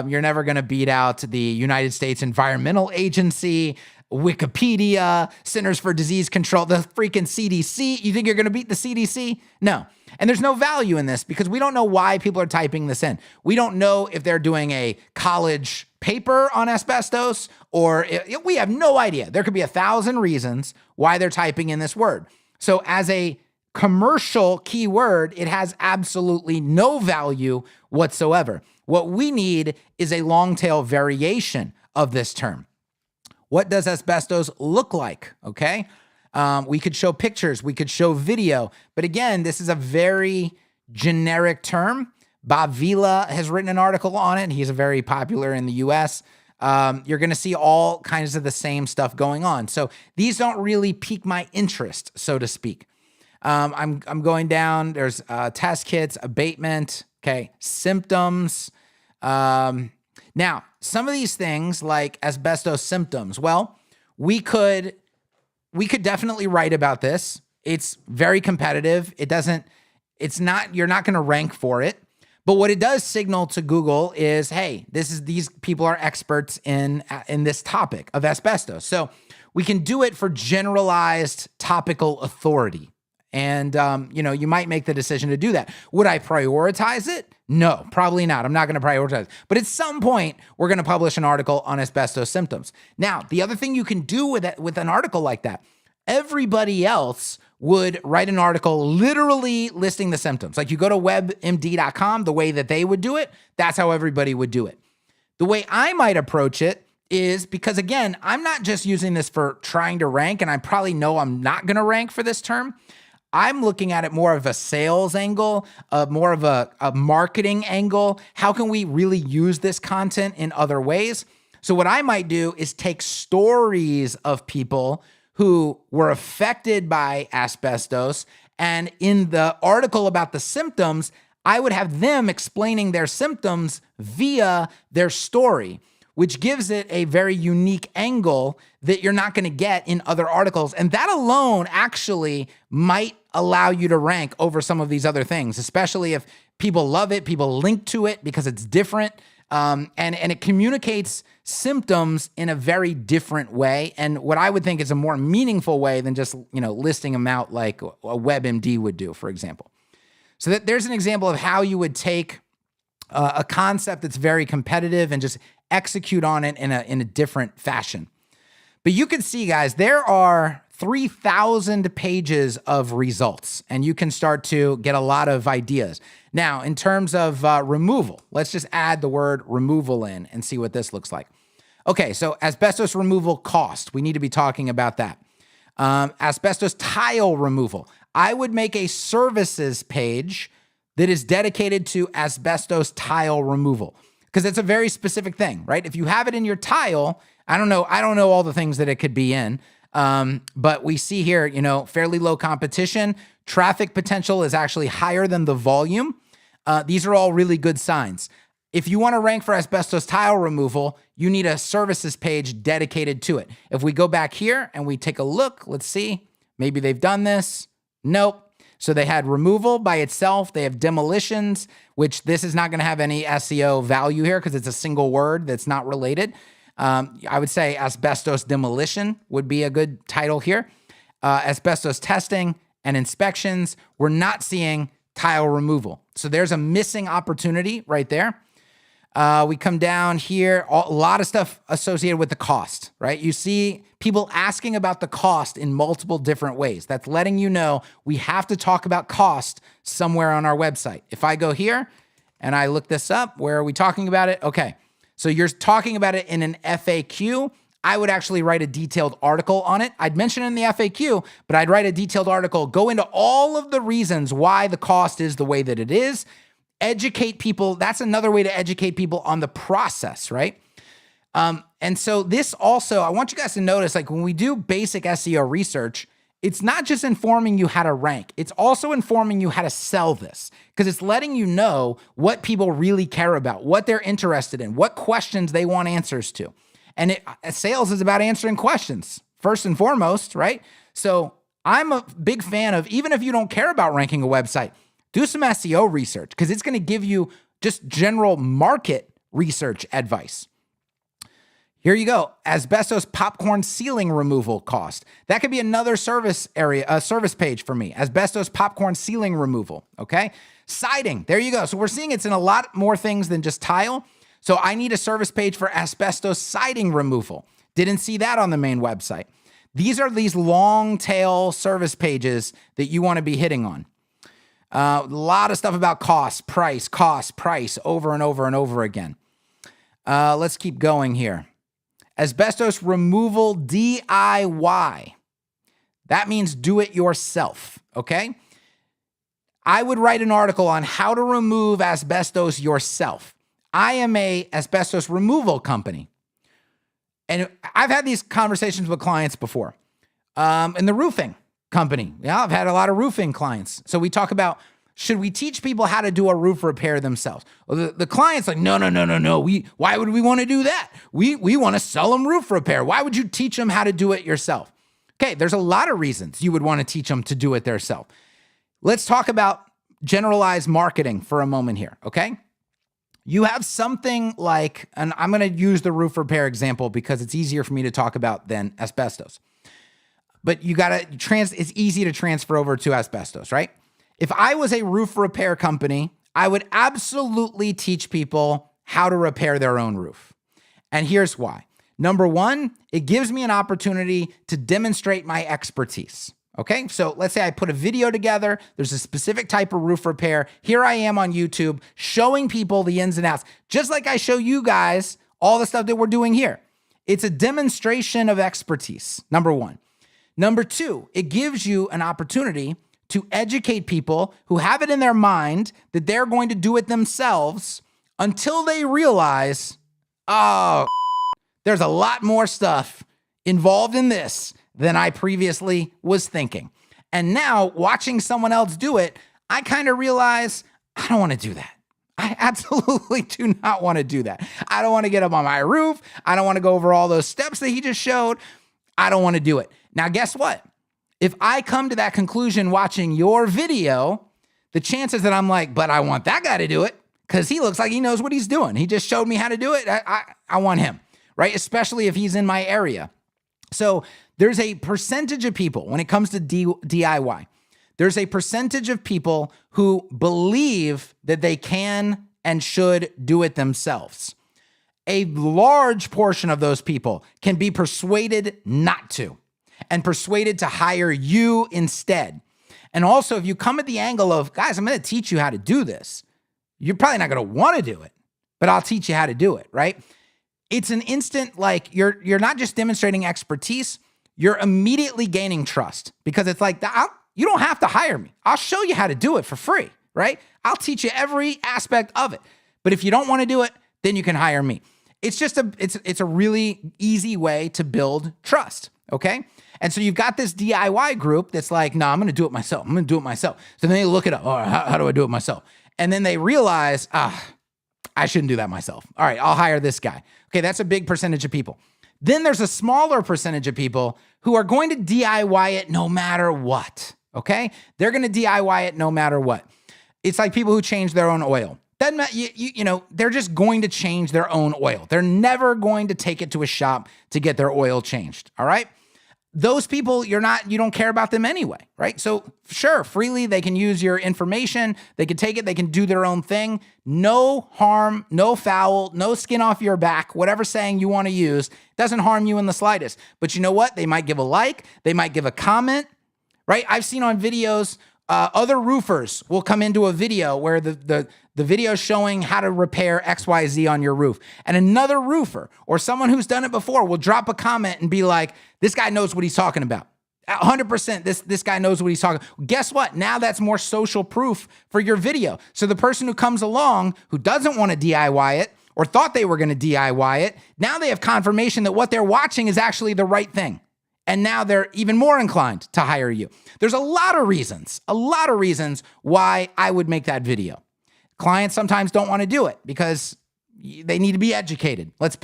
You're never going to beat out the United States Environmental Agency, Wikipedia, Centers for Disease Control, the freaking CDC. You think you're going to beat the CDC? No. And there's no value in this because we don't know why people are typing this in. We don't know if they're doing a college paper on asbestos, or we have no idea. There could be 1,000 reasons why they're typing in this word. So as a commercial keyword, it has absolutely no value whatsoever. What we need is a long tail variation of this term. What does asbestos look like? Okay. We could show pictures, we could show video, but again, this is a very generic term. Bob Vila has written an article on it. He's very popular in the US. You're going to see all kinds of the same stuff going on. So these don't really pique my interest, so to speak. I'm going down. There's test kits, abatement, okay, symptoms. Now, some of these things like asbestos symptoms, well, we could definitely write about this. It's very competitive. You're not going to rank for it. But what it does signal to Google is, hey, these people are experts in this topic of asbestos. So we can do it for generalized topical authority. And, you might make the decision to do that. Would I prioritize it? No, probably not. I'm not going to prioritize it. But at some point, we're going to publish an article on asbestos symptoms. Now, the other thing you can do with an article like that, everybody else would write an article literally listing the symptoms. Like you go to webmd.com, the way that they would do it, that's how everybody would do it. The way I might approach it is because, again, I'm not just using this for trying to rank, and I probably know I'm not going to rank for this term. I'm looking at it more of a sales angle, more of a marketing angle. How can we really use this content in other ways? So what I might do is take stories of people who were affected by asbestos, and in the article about the symptoms, I would have them explaining their symptoms via their story, which gives it a very unique angle that you're not going to get in other articles. And that alone actually might allow you to rank over some of these other things, especially if people love it, people link to it because it's different. And it communicates symptoms in a very different way. And what I would think is a more meaningful way than just, listing them out like a WebMD would do, for example. So there's an example of how you would take a concept that's very competitive and just execute on it in a different fashion. But you can see, guys, there are 3,000 pages of results, and you can start to get a lot of ideas. Now, in terms of removal, let's just add the word removal in and see what this looks like. Okay, so asbestos removal cost. We need to be talking about that. Asbestos tile removal. I would make a services page that is dedicated to asbestos tile removal, because it's a very specific thing, right? If you have it in your tile, I don't know all the things that it could be in, but we see here, fairly low competition. Traffic potential is actually higher than the volume. These are all really good signs. If you want to rank for asbestos tile removal, you need a services page dedicated to it. If we go back here and we take a look, let's see, maybe they've done this. Nope. So they had removal by itself. They have demolitions, which this is not going to have any SEO value here because it's a single word that's not related. I would say asbestos demolition would be a good title here. Asbestos testing and inspections. We're not seeing tile removal. So there's a missing opportunity right there. We come down here, a lot of stuff associated with the cost, right? You see people asking about the cost in multiple different ways. That's letting you know we have to talk about cost somewhere on our website. If I go here and I look this up, where are we talking about it? Okay, so you're talking about it in an FAQ. I would actually write a detailed article on it. I'd mention it in the FAQ, but I'd write a detailed article, go into all of the reasons why the cost is the way that it is, educate people. That's another way to educate people on the process, right? And so this also, I want you guys to notice, like when we do basic SEO research, it's not just informing you how to rank. It's also informing you how to sell this, because it's letting you know what people really care about, what they're interested in, what questions they want answers to. And sales is about answering questions first and foremost, right? So I'm a big fan of, even if you don't care about ranking a website, do some SEO research because it's going to give you just general market research advice. Here you go. Asbestos popcorn ceiling removal cost. That could be another service area, a service page for me. Asbestos popcorn ceiling removal. Okay. Siding. There you go. So we're seeing it's in a lot more things than just tile. So I need a service page for asbestos siding removal. Didn't see that on the main website. These are these long tail service pages that you want to be hitting on. A lot of stuff about cost, price, over and over and over again. Let's keep going here. Asbestos removal DIY. That means do it yourself, okay? I would write an article on how to remove asbestos yourself. I am a asbestos removal company. And I've had these conversations with clients before. In the roofing company, I've had a lot of roofing clients. So we talk about, should we teach people how to do a roof repair themselves? Well, the client's like, no. Why would we want to do that? We want to sell them roof repair. Why would you teach them how to do it yourself? Okay, there's a lot of reasons you would want to teach them to do it themselves. Let's talk about generalized marketing for a moment here, okay? You have something like, and I'm going to use the roof repair example because it's easier for me to talk about than asbestos. But you got to it's easy to transfer over to asbestos, right? If I was a roof repair company, I would absolutely teach people how to repair their own roof. And here's why. Number one, it gives me an opportunity to demonstrate my expertise. Okay, so let's say I put a video together. There's a specific type of roof repair. Here I am on YouTube showing people the ins and outs, just like I show you guys all the stuff that we're doing here. It's a demonstration of expertise, number one. Number two, it gives you an opportunity to educate people who have it in their mind that they're going to do it themselves until they realize, oh, there's a lot more stuff involved in this than I previously was thinking. And now watching someone else do it, I kind of realize I don't want to do that. I absolutely do not want to do that. I don't want to get up on my roof. I don't want to go over all those steps that he just showed. I don't want to do it. Now, guess what? If I come to that conclusion watching your video, the chances that I'm like, but I want that guy to do it because he looks like he knows what he's doing. He just showed me how to do it. I want him, right? Especially if he's in my area. So there's a percentage of people when it comes to DIY. There's a percentage of people who believe that they can and should do it themselves. A large portion of those people can be persuaded not to and persuaded to hire you instead. And also, if you come at the angle of, guys, I'm going to teach you how to do this, you're probably not going to want to do it, but I'll teach you how to do it, right? It's an instant, like you're not just demonstrating expertise, you're immediately gaining trust because it's like, you don't have to hire me. I'll show you how to do it for free, right? I'll teach you every aspect of it. But if you don't want to do it, then you can hire me. It's just it's a really easy way to build trust, okay? And so you've got this DIY group that's like, no, I'm going to do it myself. So then they look it up. Oh, how do I do it myself? And then they realize, I shouldn't do that myself. All right, I'll hire this guy. Okay, that's a big percentage of people. Then there's a smaller percentage of people who are going to DIY it no matter what, okay? They're going to DIY it no matter what. It's like people who change their own oil. They're just going to change their own oil. They're never going to take it to a shop to get their oil changed, all right? Those people, you don't care about them anyway, right? So sure, freely they can use your information. They can take it. They can do their own thing. No harm, no foul, no skin off your back, whatever saying you want to use doesn't harm you in the slightest. But you know what? They might give a like. They might give a comment, right? I've seen on videos, other roofers will come into a video where the video is showing how to repair XYZ on your roof. And another roofer or someone who's done it before will drop a comment and be like, this guy knows what he's talking about. 100% this guy knows what he's talking about. Guess what? Now that's more social proof for your video. So the person who comes along who doesn't want to DIY it or thought they were going to DIY it, now they have confirmation that what they're watching is actually the right thing. And now they're even more inclined to hire you. There's a lot of reasons why I would make that video. Clients sometimes don't want to do it because they need to be educated. Let's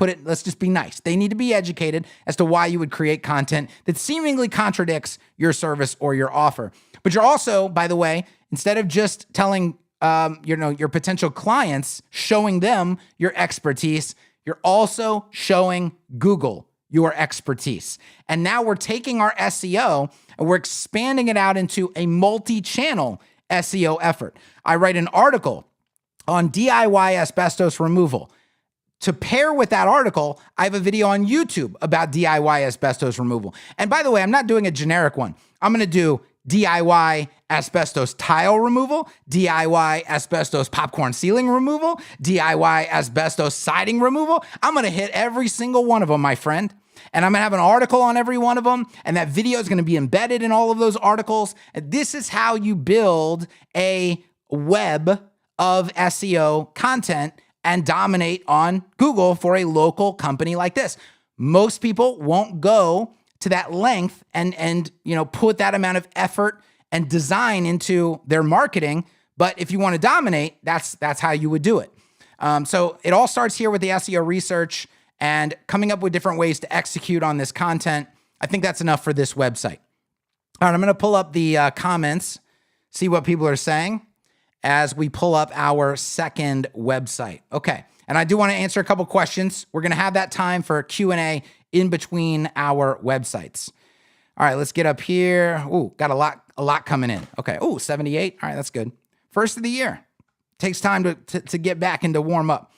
just be nice. They need to be educated as to why you would create content that seemingly contradicts your service or your offer. But you're also, by the way, instead of just telling your potential clients, showing them your expertise, you're also showing Google your expertise. And now we're taking our SEO and we're expanding it out into a multi-channel SEO effort. I write an article on DIY asbestos removal. To pair with that article, I have a video on YouTube about DIY asbestos removal. And by the way, I'm not doing a generic one. I'm going to do DIY asbestos tile removal, DIY asbestos popcorn ceiling removal, DIY asbestos siding removal. I'm going to hit every single one of them, my friend. And I'm going to have an article on every one of them. And that video is going to be embedded in all of those articles. And this is how you build a web of SEO content and dominate on Google for a local company like this. Most people won't go to that length and put that amount of effort and design into their marketing. But if you want to dominate, that's how you would do it. So it all starts here with the SEO research and coming up with different ways to execute on this content. I think that's enough for this website. All right, I'm going to pull up the comments, see what people are saying as we pull up our second website. Okay, and I do want to answer a couple questions. We're going to have that time for Q&A in between our websites. All right, let's get up here. Ooh, got a lot coming in. Okay, ooh, 78. All right, that's good. First of the year. Takes time to get back and to warm up.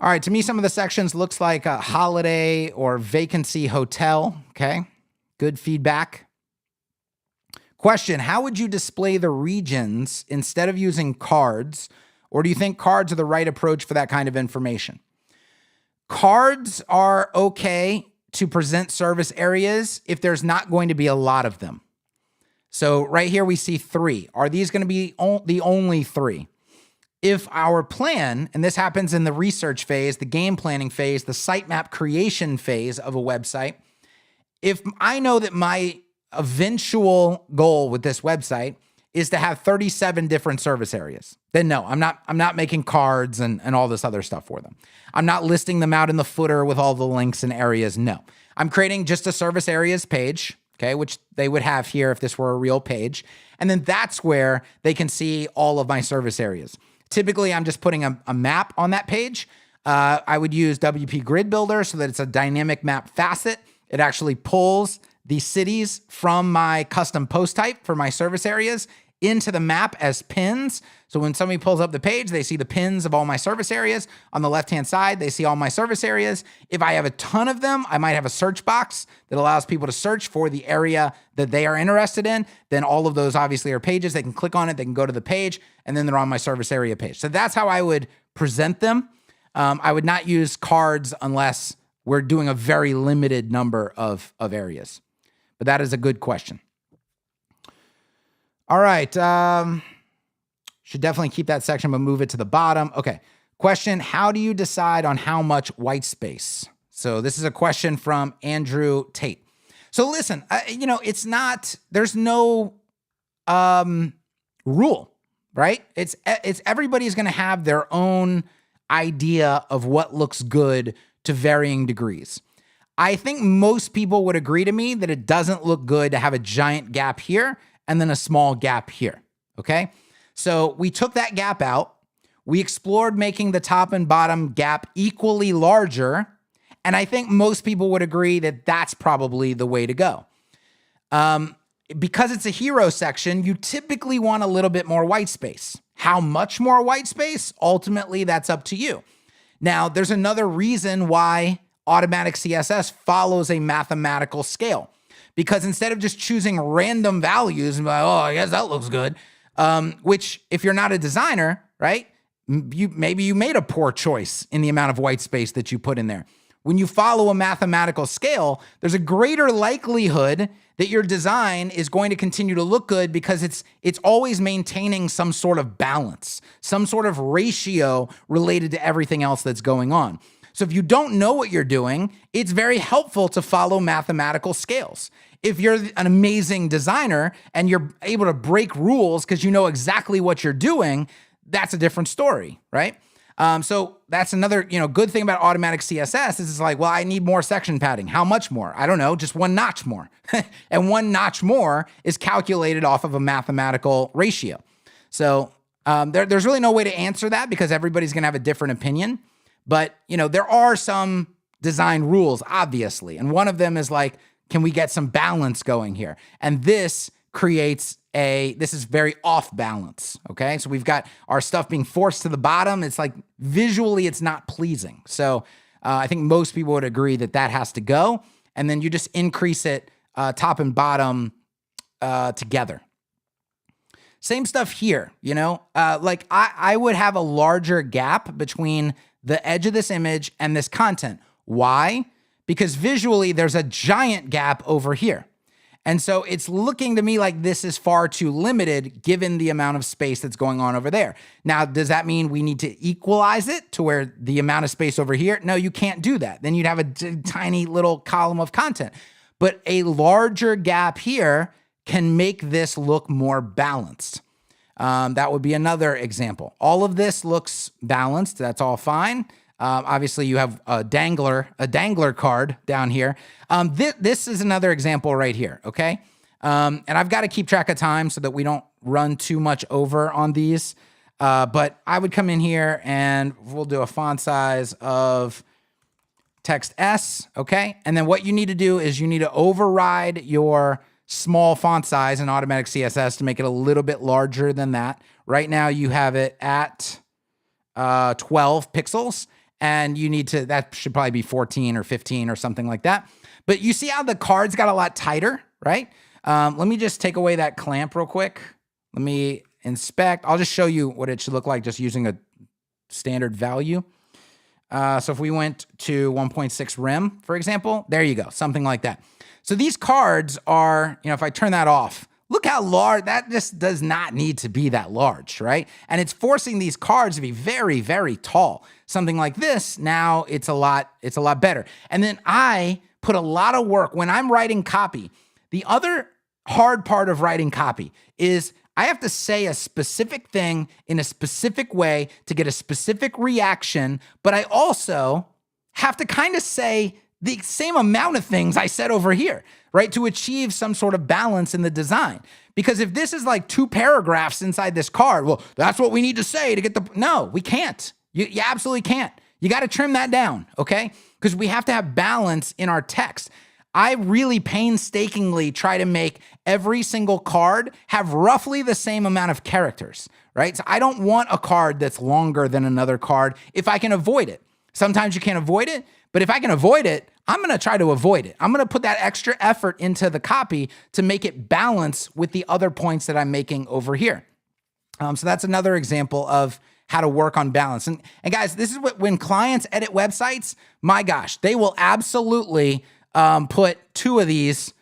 All right, to me, some of the sections looks like a holiday or vacancy hotel. Okay, good feedback. Question, how would you display the regions instead of using cards? Or do you think cards are the right approach for that kind of information? Cards are okay to present service areas if there's not going to be a lot of them. So right here we see 3. Are these going to be the only 3? If our plan, and this happens in the research phase, the game planning phase, the sitemap creation phase of a website, if I know that my eventual goal with this website is to have 37 different service areas, then no, I'm not making cards and all this other stuff for them. I'm not listing them out in the footer with all the links and areas. No, I'm creating just a service areas page, okay, which they would have here if this were a real page. And then that's where they can see all of my service areas. Typically, I'm just putting a map on that page. I would use WP Grid Builder so that it's a dynamic map facet. It actually pulls the cities from my custom post type for my service areas into the map as pins. So when somebody pulls up the page, they see the pins of all my service areas. On the left-hand side, they see all my service areas. If I have a ton of them, I might have a search box that allows people to search for the area that they are interested in. Then all of those obviously are pages. They can click on it, they can go to the page, and then they're on my service area page. So that's how I would present them. I would not use cards unless we're doing a very limited number of areas. But that is a good question. All right. Should definitely keep that section, but move it to the bottom. Okay. Question, how do you decide on how much white space? So this is a question from Andrew Tate. So listen, it's not, there's no rule, right? It's everybody's going to have their own idea of what looks good to varying degrees. I think most people would agree to me that it doesn't look good to have a giant gap here and then a small gap here, okay? So we took that gap out. We explored making the top and bottom gap equally larger, and I think most people would agree that that's probably the way to go. Because it's a hero section, you typically want a little bit more white space. How much more white space? Ultimately, that's up to you. Now, there's another reason why automatic CSS follows a mathematical scale. Because instead of just choosing random values and be like, oh, I guess that looks good, which if you're not a designer, right, maybe you made a poor choice in the amount of white space that you put in there. When you follow a mathematical scale, there's a greater likelihood that your design is going to continue to look good because it's always maintaining some sort of balance, some sort of ratio related to everything else that's going on. So if you don't know what you're doing, it's very helpful to follow mathematical scales. If you're an amazing designer and you're able to break rules because you know exactly what you're doing, that's a different story, right? So that's another, good thing about automatic CSS is it's like, well, I need more section padding. How much more? I don't know, just one notch more. And one notch more is calculated off of a mathematical ratio. So there's really no way to answer that because everybody's going to have a different opinion. But, there are some design rules, obviously. And one of them is like, can we get some balance going here? And this creates this is very off balance, okay? So we've got our stuff being forced to the bottom. It's like visually, it's not pleasing. So I think most people would agree that has to go. And then you just increase it top and bottom together. Same stuff here, like I would have a larger gap between the edge of this image and this content. Why? Because visually there's a giant gap over here. And so it's looking to me like this is far too limited given the amount of space that's going on over there. Now, does that mean we need to equalize it to where the amount of space over here? No, you can't do that. Then you'd have a tiny little column of content. But a larger gap here can make this look more balanced. That would be another example. All of this looks balanced. That's all fine. Obviously, you have a dangler card down here. This is another example right here, okay? And I've got to keep track of time so that we don't run too much over on these. But I would come in here and we'll do a font size of text S, okay? And then what you need to do is you need to override your small font size in automatic CSS to make it a little bit larger than that. Right now, you have it at 12 pixels. And you need to, that should probably be 14 or 15 or something like that. But you see how the card's got a lot tighter, right? Let me just take away that clamp real quick. Let me inspect. I'll just show you what it should look like just using a standard value. So if we went to 1.6 rem, for example, there you go, something like that. So these cards are, if I turn that off, look how large, that just does not need to be that large, right? And it's forcing these cards to be very, very tall. Something like this, now it's a lot better. And then I put a lot of work when I'm writing copy. The other hard part of writing copy is I have to say a specific thing in a specific way to get a specific reaction, but I also have to kind of say the same amount of things I said over here, right? To achieve some sort of balance in the design. Because if this is like 2 paragraphs inside this card, well, that's what we need to say to get the, no, we can't. You absolutely can't. You got to trim that down, okay? Because we have to have balance in our text. I really painstakingly try to make every single card have roughly the same amount of characters, right? So I don't want a card that's longer than another card if I can avoid it. Sometimes you can't avoid it, but if I can avoid it, I'm going to try to avoid it. I'm going to put that extra effort into the copy to make it balance with the other points that I'm making over here. So that's another example of how to work on balance. And guys, this is what, when clients edit websites, my gosh, they will absolutely put 2 of these.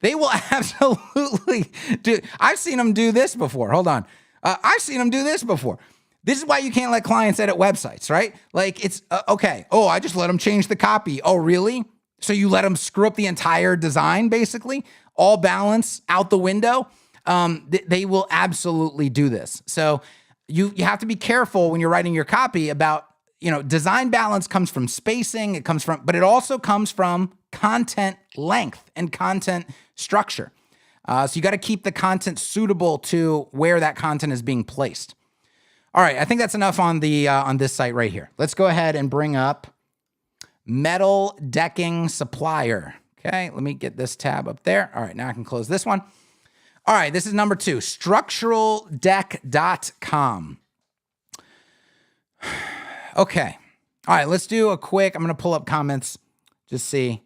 They will absolutely do. I've seen them do this before. Hold on. I've seen them do this before. This is why you can't let clients edit websites, right? Like it's, okay. Oh, I just let them change the copy. Oh, really? So you let them screw up the entire design, basically? All balance out the window? They will absolutely do this. So you have to be careful when you're writing your copy about, design balance comes from spacing, but it also comes from content length and content structure. So you got to keep the content suitable to where that content is being placed. All right, I think that's enough on this site right here. Let's go ahead and bring up metal decking supplier. Okay, let me get this tab up there. All right, now I can close this one. All right, this is number 2, structuraldeck.com. Okay. All right, let's do a quick, I'm going to pull up comments, just see.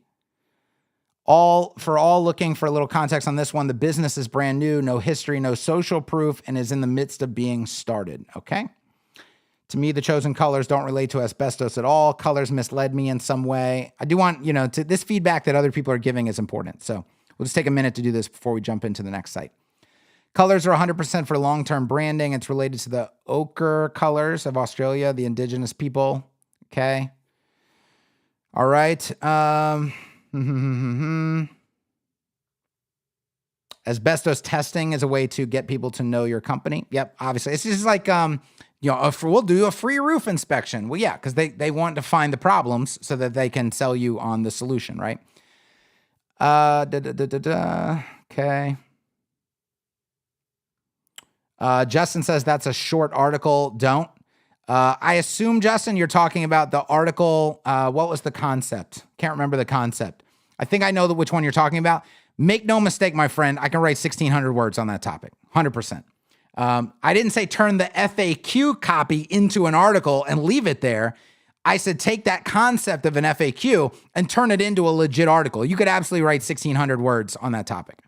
All looking for a little context on this one. The business is brand new, no history, no social proof, and is in the midst of being started. Okay. To me, the chosen colors don't relate to asbestos at all. Colors misled me in some way. I do want, this feedback that other people are giving is important. So we'll just take a minute to do this before we jump into the next site. Colors are 100% for long-term branding. It's related to the ochre colors of Australia, the indigenous people. Okay. All right. Asbestos testing is a way to get people to know your company. Yep, obviously. It's just like we'll do a free roof inspection. Well, yeah, because they want to find the problems so that they can sell you on the solution, right? Okay. Justin says that's a short article. Don't. I assume, Justin, you're talking about the article. What was the concept? Can't remember the concept. I think I know which one you're talking about. Make no mistake, my friend, I can write 1,600 words on that topic, 100%. I didn't say turn the FAQ copy into an article and leave it there. I said take that concept of an FAQ and turn it into a legit article. You could absolutely write 1,600 words on that topic.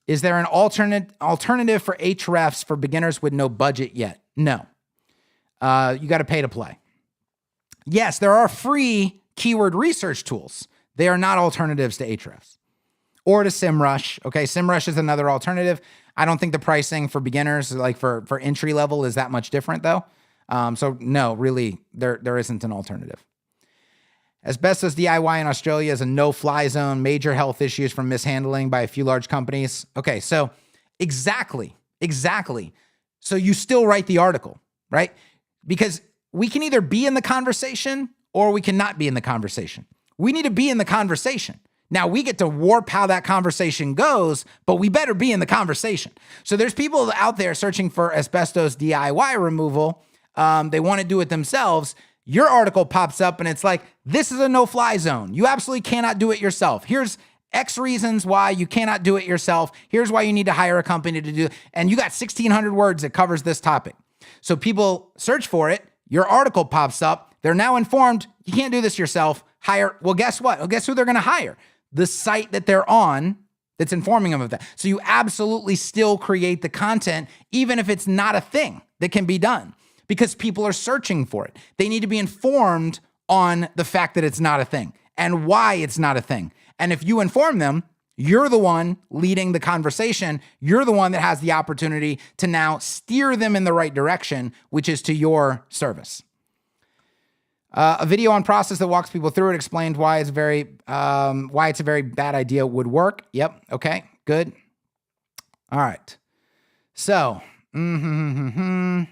Is there an alternative for Hrefs for beginners with no budget yet? No. You got to pay to play. Yes, there are free keyword research tools. They are not alternatives to Hrefs or to SEMrush. Okay, SEMrush is another alternative. I don't think the pricing for beginners, like for entry level, is that much different though. So no, really, there isn't an alternative. Asbestos DIY in Australia is a no-fly zone, major health issues from mishandling by a few large companies. Okay, so exactly. So you still write the article, right? Because we can either be in the conversation or we cannot be in the conversation. We need to be in the conversation. Now, we get to warp how that conversation goes, but we better be in the conversation. So there's people out there searching for asbestos DIY removal. They want to do it themselves. Your article pops up and it's like, this is a no-fly zone. You absolutely cannot do it yourself. Here's X reasons why you cannot do it yourself. Here's why you need to hire a company to do it. And you got 1,600 words that covers this topic. So people search for it. Your article pops up. They're now informed. You can't do this yourself. Hire. Well, guess what? Well, guess who they're going to hire? The site that they're on that's informing them of that. So you absolutely still create the content, even if it's not a thing that can be done, because people are searching for it. They need to be informed on the fact that it's not a thing and why it's not a thing. And if you inform them, you're the one leading the conversation. You're the one that has the opportunity to now steer them in the right direction, which is to your service. A video on process that walks people through it explained why it's a very bad idea would work. Yep. Okay. Good. All right. So, there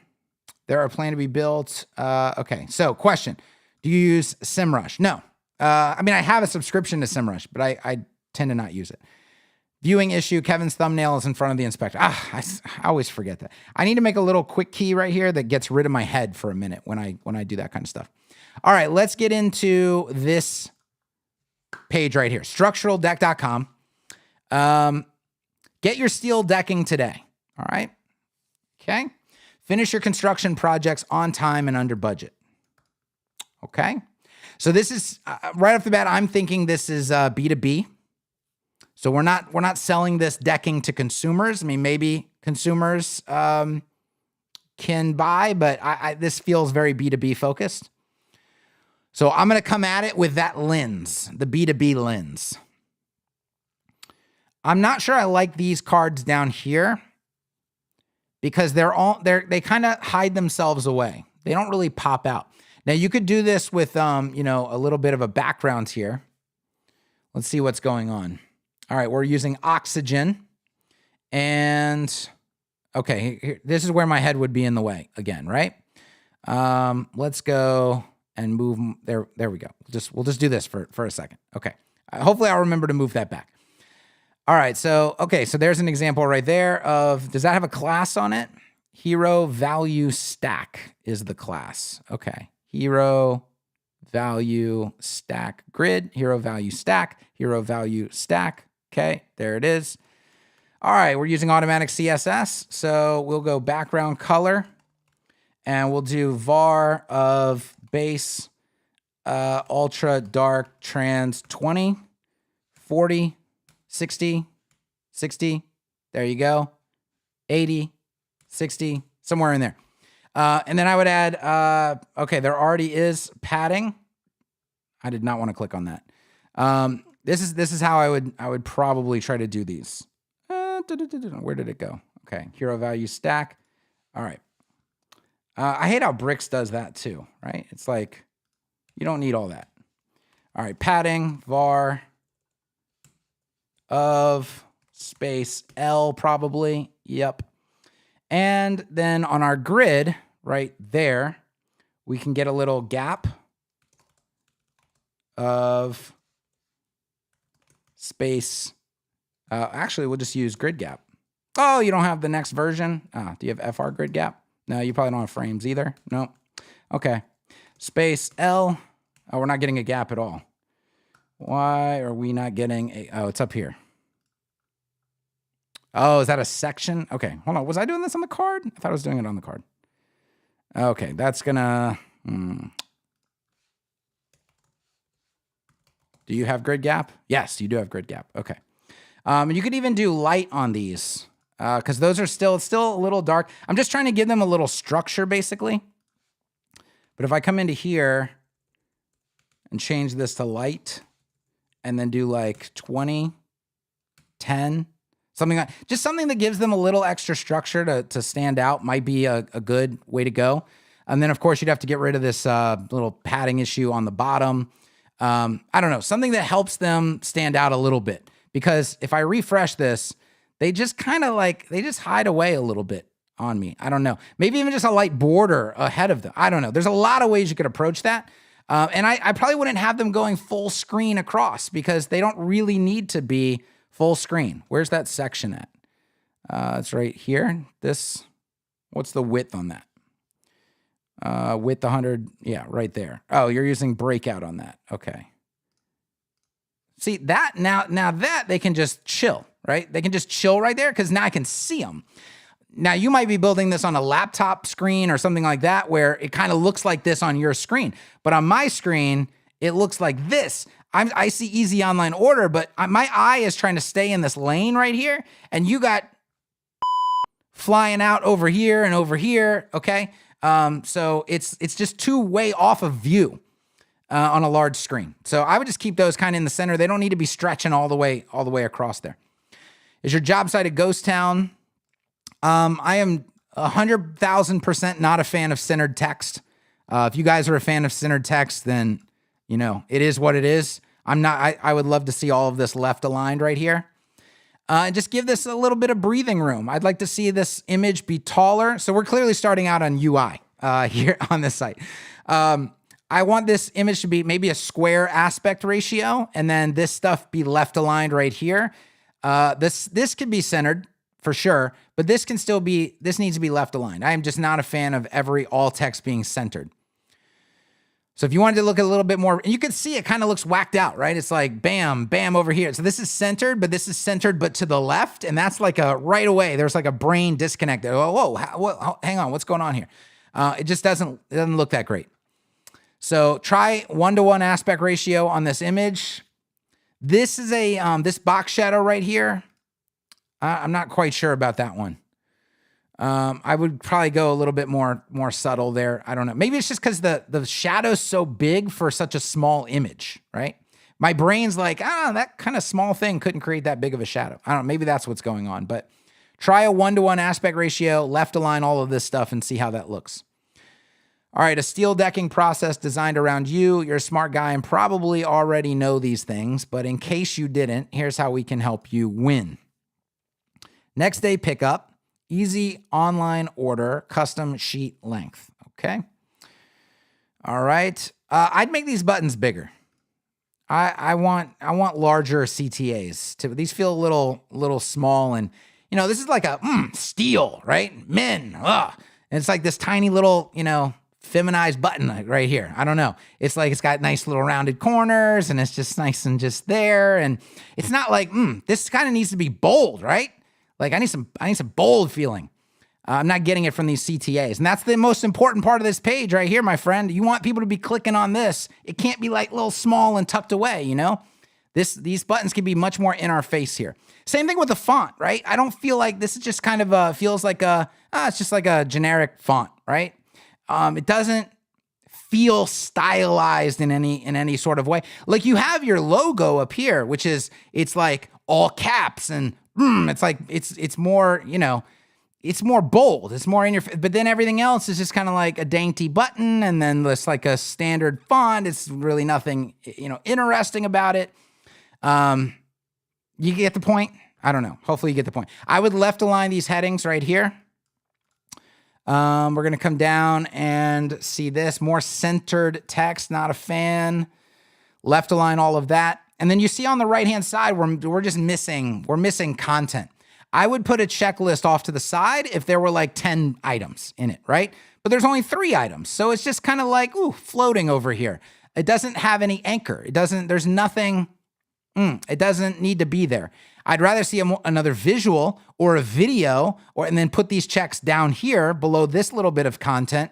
are plans to be built. Okay. So, question: do you use SEMrush? No. I mean, I have a subscription to SEMrush, but I tend to not use it. Viewing issue: Kevin's thumbnail is in front of the inspector. I always forget that. I need to make a little quick key right here that gets rid of my head for a minute when I do that kind of stuff. All right, let's get into this page right here, structuraldeck.com. Get your steel decking today. All right. Okay. Finish your construction projects on time and under budget. Okay. So this is right off the bat, I'm thinking this is B2B. So we're not selling this decking to consumers. I mean, maybe consumers can buy, but this feels very B2B focused. So I'm going to come at it with that lens, the B2B lens. I'm not sure I like these cards down here because they kind of hide themselves away. They don't really pop out. Now you could do this with a little bit of a background here. Let's see what's going on. All right, we're using oxygen. And okay, here, this is where my head would be in the way again, right? Let's go and move there. There we go. We'll just do this for a second. Okay. Hopefully I'll remember to move that back. All right. So there's an example right there of, does that have a class on it? Hero value stack is the class. Okay. Hero value stack grid, hero value stack, hero value stack. Okay. There it is. All right. We're using automatic CSS. So we'll go background color and we'll do var of base, ultra dark trans 20, 40, 60, 60. There you go. 80, 60, somewhere in there. And then I would add, okay, there already is padding. I did not want to click on that. This is how I would probably try to do these. Where did it go? Okay, hero value stack. All right. I hate how Bricks does that too, right? It's like, you don't need all that. All right, padding, var of space L probably. Yep. And then on our grid right there, we can get a little gap of space. Actually, we'll just use grid gap. Oh, you don't have the next version? Do you have FR grid gap? No, you probably don't have frames either. No. Okay. Space L. Oh, we're not getting a gap at all. Why are we not getting a... Oh, it's up here. Oh, is that a section? Okay, hold on. Was I doing this on the card? I thought I was doing it on the card. Okay, that's gonna... Do you have grid gap? Yes, you do have grid gap. Okay. You could even do light on these because those are still a little dark. I'm just trying to give them a little structure, basically. But if I come into here and change this to light and then do like 20, 10, something like just something that gives them a little extra structure to stand out might be a good way to go. And then, of course, you'd have to get rid of this little padding issue on the bottom. I don't know, something that helps them stand out a little bit. Because if I refresh this, they just kind of like, they just hide away a little bit on me. I don't know. Maybe even just a light border ahead of them. I don't know. There's a lot of ways you could approach that. And I probably wouldn't have them going full screen across because they don't really need to be full screen. Where's that section at? It's right here. What's the width on that? Width 100. Yeah, right there. Oh, you're using breakout on that. Okay. See that now that they can just chill, right? They can just chill right there because now I can see them. Now you might be building this on a laptop screen or something like that where it kind of looks like this on your screen. But on my screen, it looks like this. I see easy online order, but my eye is trying to stay in this lane right here. And you got flying out over here and over here, okay? So it's just too way off of view. On a large screen. So I would just keep those kind of in the center. They don't need to be stretching all the way across there. Is your job site a ghost town? I am 100,000% not a fan of centered text. If you guys are a fan of centered text, then, you know, it is what it is. I'm not, I would love to see all of this left aligned right here. And just give this a little bit of breathing room. I'd like to see this image be taller. So we're clearly starting out on UI here on this site. I want this image to be maybe a square aspect ratio, and then this stuff be left aligned right here. This could be centered for sure, but this needs to be left aligned. I am just not a fan of all text being centered. So if you wanted to look a little bit more, and you can see it kind of looks whacked out, right? It's like bam, bam over here. So this is centered, but this is centered, but to the left. And that's like right away, there's like a brain disconnect. Whoa, hang on, what's going on here? It just doesn't look that great. So try 1-to-1 aspect ratio on this image. This is this box shadow right here. I'm not quite sure about that one. I would probably go a little bit more subtle there. I don't know. Maybe it's just because the shadow's so big for such a small image, right? My brain's like, that kind of small thing couldn't create that big of a shadow. I don't know. Maybe that's what's going on. But try a 1-to-1 aspect ratio, left align all of this stuff and see how that looks. All right, a steel decking process designed around you. You're a smart guy and probably already know these things, but in case you didn't, here's how we can help you win. Next day pickup, easy online order, custom sheet length, okay? All right, I'd make these buttons bigger. I want larger CTAs. These feel a little small, and you know, this is like a steel, right? Men, and it's like this tiny little, you know, feminized button right here. I don't know. It's like it's got nice little rounded corners and it's just nice and just there. And it's not like, this kind of needs to be bold, right? Like I need some bold feeling. I'm not getting it from these CTAs. And that's the most important part of this page right here, my friend. You want people to be clicking on this. It can't be like little small and tucked away, you know? These buttons can be much more in our face here. Same thing with the font, right? I don't feel like this is just kind of feels like it's just like a generic font, right? It doesn't feel stylized in any sort of way. Like you have your logo up here, which is, it's like all caps and it's like, it's more, you know, it's more bold. It's more in your, but then everything else is just kind of like a dainty button. And then this like a standard font. It's really nothing, you know, interesting about it. You get the point? I don't know. Hopefully you get the point. I would left align these headings right here. We're going to come down and see this. More centered text, not a fan. Left align, all of that. And then you see on the right-hand side, we're just missing content. I would put a checklist off to the side if there were like 10 items in it, right? But there's only 3 items. So it's just kind of like, floating over here. It doesn't have any anchor. There's nothing, it doesn't need to be there. I'd rather see another visual or a video, and then put these checks down here below this little bit of content.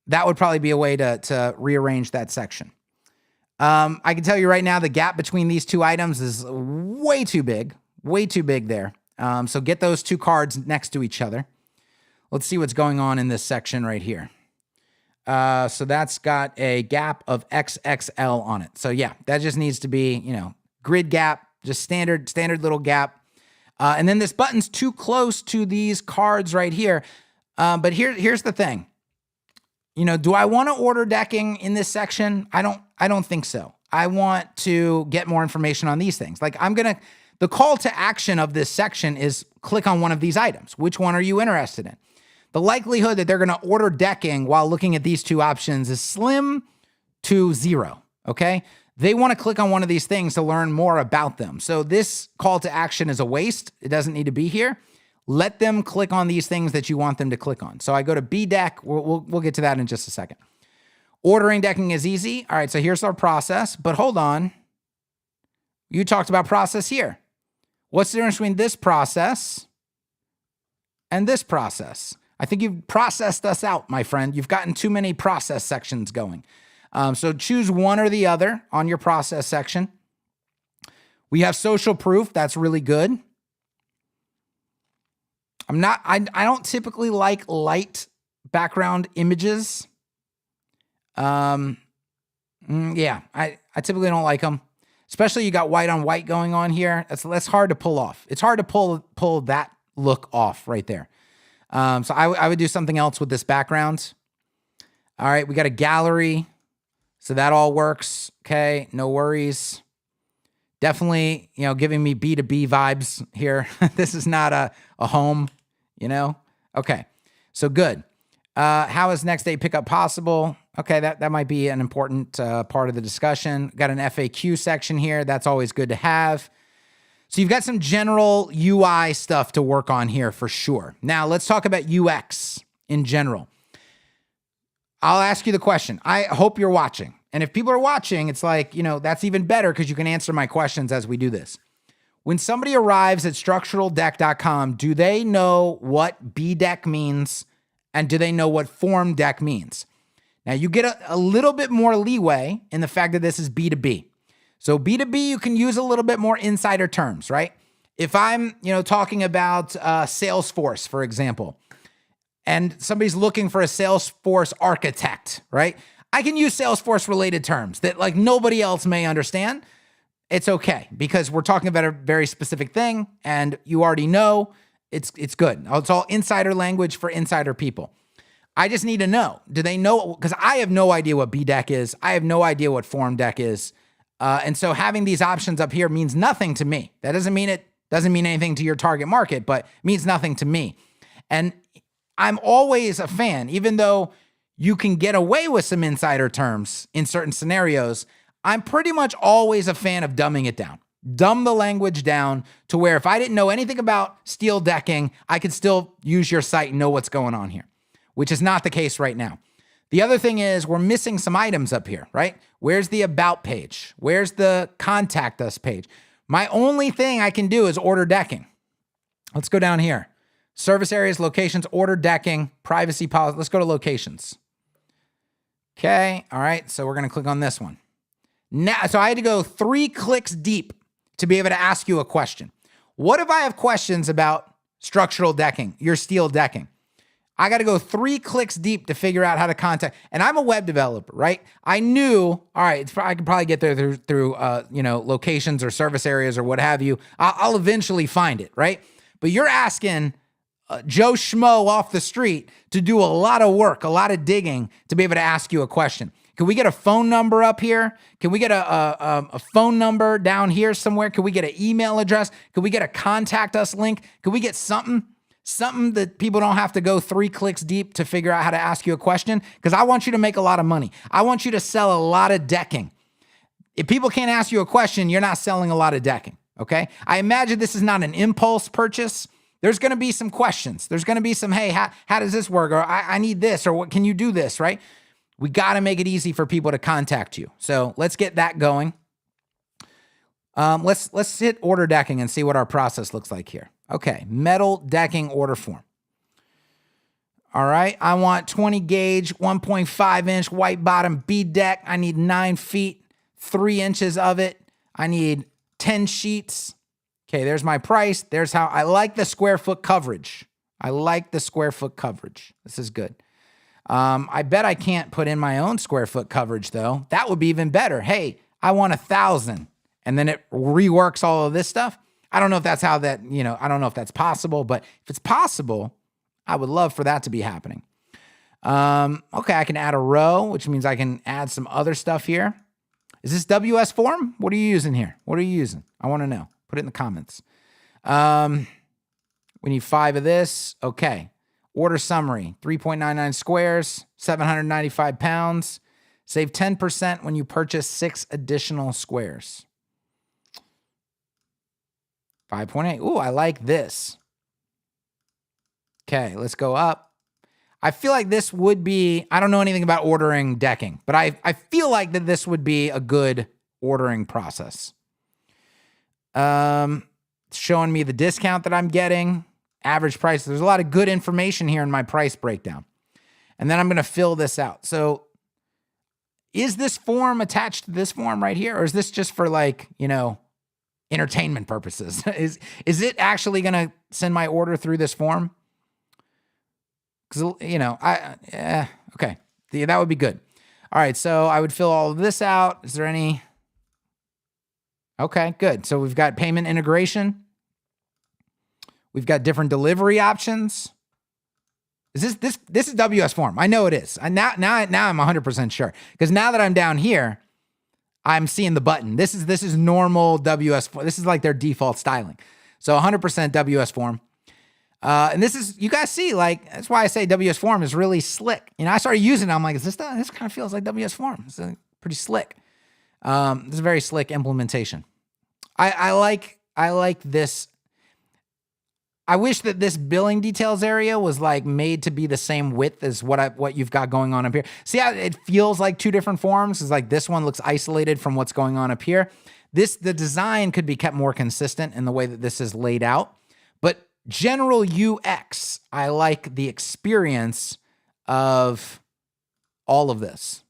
That would probably be a way to rearrange that section. I can tell you right now, the gap between these 2 items is way too big there. So get those 2 cards next to each other. Let's see what's going on in this section right here. So that's got a gap of XXL on it. So yeah, that just needs to be, grid gap, just standard little gap. And then this button's too close to these cards right here. But here's the thing. Do I want to order decking in this section? I don't think so. I want to get more information on these things. Like the call to action of this section is click on one of these items. Which one are you interested in? The likelihood that they're going to order decking while looking at these 2 options is slim to 0, okay? They want to click on one of these things to learn more about them. So this call to action is a waste. It doesn't need to be here. Let them click on these things that you want them to click on. So I go to B-Deck. We'll get to that in just a second. Ordering decking is easy. All right, so here's our process. But hold on. You talked about process here. What's the difference between this process and this process? I think you've processed us out, my friend. You've gotten too many process sections going. So choose one or the other on your process section. We have social proof. That's really good. I don't typically like light background images. I typically don't like them. Especially you got white on white going on here. That's hard to pull off. It's hard to pull that look off right there. So I would do something else with this background. All right, we got a gallery. So that all works. Okay, no worries. Definitely, giving me B2B vibes here. This is not a home, Okay, so good. How is next day pickup possible? Okay, that might be an important part of the discussion. Got an FAQ section here. That's always good to have. So you've got some general UI stuff to work on here for sure. Now let's talk about UX in general. I'll ask you the question. I hope you're watching. And if people are watching, it's like, that's even better because you can answer my questions as we do this. When somebody arrives at structuraldeck.com, do they know what B-Deck means? And do they know what form deck means? Now you get a little bit more leeway in the fact that this is B2B. So B2B, you can use a little bit more insider terms, right? If I'm, talking about Salesforce, for example, and somebody's looking for a Salesforce architect, right? I can use Salesforce related terms that like nobody else may understand. It's okay because we're talking about a very specific thing and you already know it's good. It's all insider language for insider people. I just need to know, do they know? Because I have no idea what B-Deck is. I have no idea what form deck is. And so having these options up here means nothing to me. That doesn't mean anything to your target market, but means nothing to me. And I'm always a fan, even though you can get away with some insider terms in certain scenarios. I'm pretty much always a fan of dumbing it down. Dumb the language down to where if I didn't know anything about steel decking, I could still use your site and know what's going on here, which is not the case right now. The other thing is we're missing some items up here, right? Where's the about page? Where's the contact us page? My only thing I can do is order decking. Let's go down here. Service areas, locations, order decking, privacy policy. Let's go to locations. Okay, all right, so we're gonna click on this one. Now, so I had to go 3 clicks deep to be able to ask you a question. What if I have questions about structural decking, your steel decking? I got to go 3 clicks deep to figure out how to contact. And I'm a web developer, right? I knew, all right, I could probably get there through locations or service areas or what have you. I'll eventually find it, right? But you're asking Joe Schmo off the street to do a lot of work, a lot of digging to be able to ask you a question. Can we get a phone number up here? Can we get a phone number down here somewhere? Can we get an email address? Can we get a contact us link? Can we get something something that people don't have to go 3 clicks deep to figure out how to ask you a question, because I want you to make a lot of money. I want you to sell a lot of decking. If people can't ask you a question, you're not selling a lot of decking, okay? I imagine this is not an impulse purchase. There's going to be some questions. There's going to be some, hey, how does this work? Or I need this, or what can you do this, right? We got to make it easy for people to contact you. So let's get that going. Let's hit order decking and see what our process looks like here. Okay, metal decking order form. All right, I want 20 gauge, 1.5 inch white bottom bead deck. I need 9 feet, 3 inches of it. I need 10 sheets. Okay, there's my price. There's how I like the square foot coverage. I like the square foot coverage. This is good. I bet I can't put in my own square foot coverage though. That would be even better. Hey, I want 1,000. And then it reworks all of this stuff. I don't know if that's how that, I don't know if that's possible, but if it's possible, I would love for that to be happening. Okay, I can add a row, which means I can add some other stuff here. Is this WS form? What are you using here? What are you using? I want to know. Put it in the comments. We need 5 of this. Okay. Order summary, 3.99 squares, 795 pounds. Save 10% when you purchase 6 additional squares. 5.8. Ooh, I like this. Okay, let's go up. I feel like this would be, I don't know anything about ordering decking, but I feel like that this would be a good ordering process. Showing me the discount that I'm getting, average price. There's a lot of good information here in my price breakdown. And then I'm going to fill this out. So is this form attached to this form right here? Or is this just for like, entertainment purposes? Is it actually going to send my order through this form? Because, okay. Yeah, that would be good. All right, so I would fill all of this out. Is there any? Okay, good. So we've got payment integration. We've got different delivery options. Is this is WS form? I know it is. And now I'm 100% sure, because now that I'm down here, I'm seeing the button. This is normal WS form. This is like their default styling. So 100% WS form. And this is, you guys see, like, that's why I say WS form is really slick. I started using it. I'm like, this kind of feels like WS form. It's pretty slick. It's a very slick implementation. I like this. I wish that this billing details area was like made to be the same width as what you've got going on up here. See how it feels like 2 different forms? It's like this one looks isolated from what's going on up here. The design could be kept more consistent in the way that this is laid out. But general UX, I like the experience of all of this.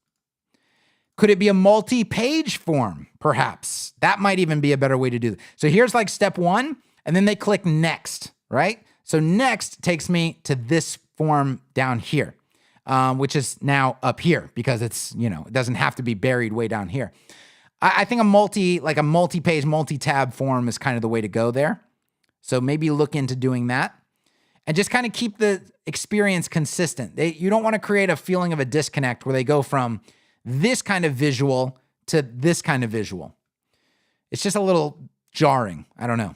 Could it be a multi-page form? Perhaps. That might even be a better way to do it. So here's like step 1, and then they click next, right? So next takes me to this form down here, which is now up here because it's, it doesn't have to be buried way down here. I think a multi-page, multi-tab form is kind of the way to go there. So maybe look into doing that and just kind of keep the experience consistent. You don't want to create a feeling of a disconnect where they go from this kind of visual to this kind of visual. It's just a little jarring. I don't know.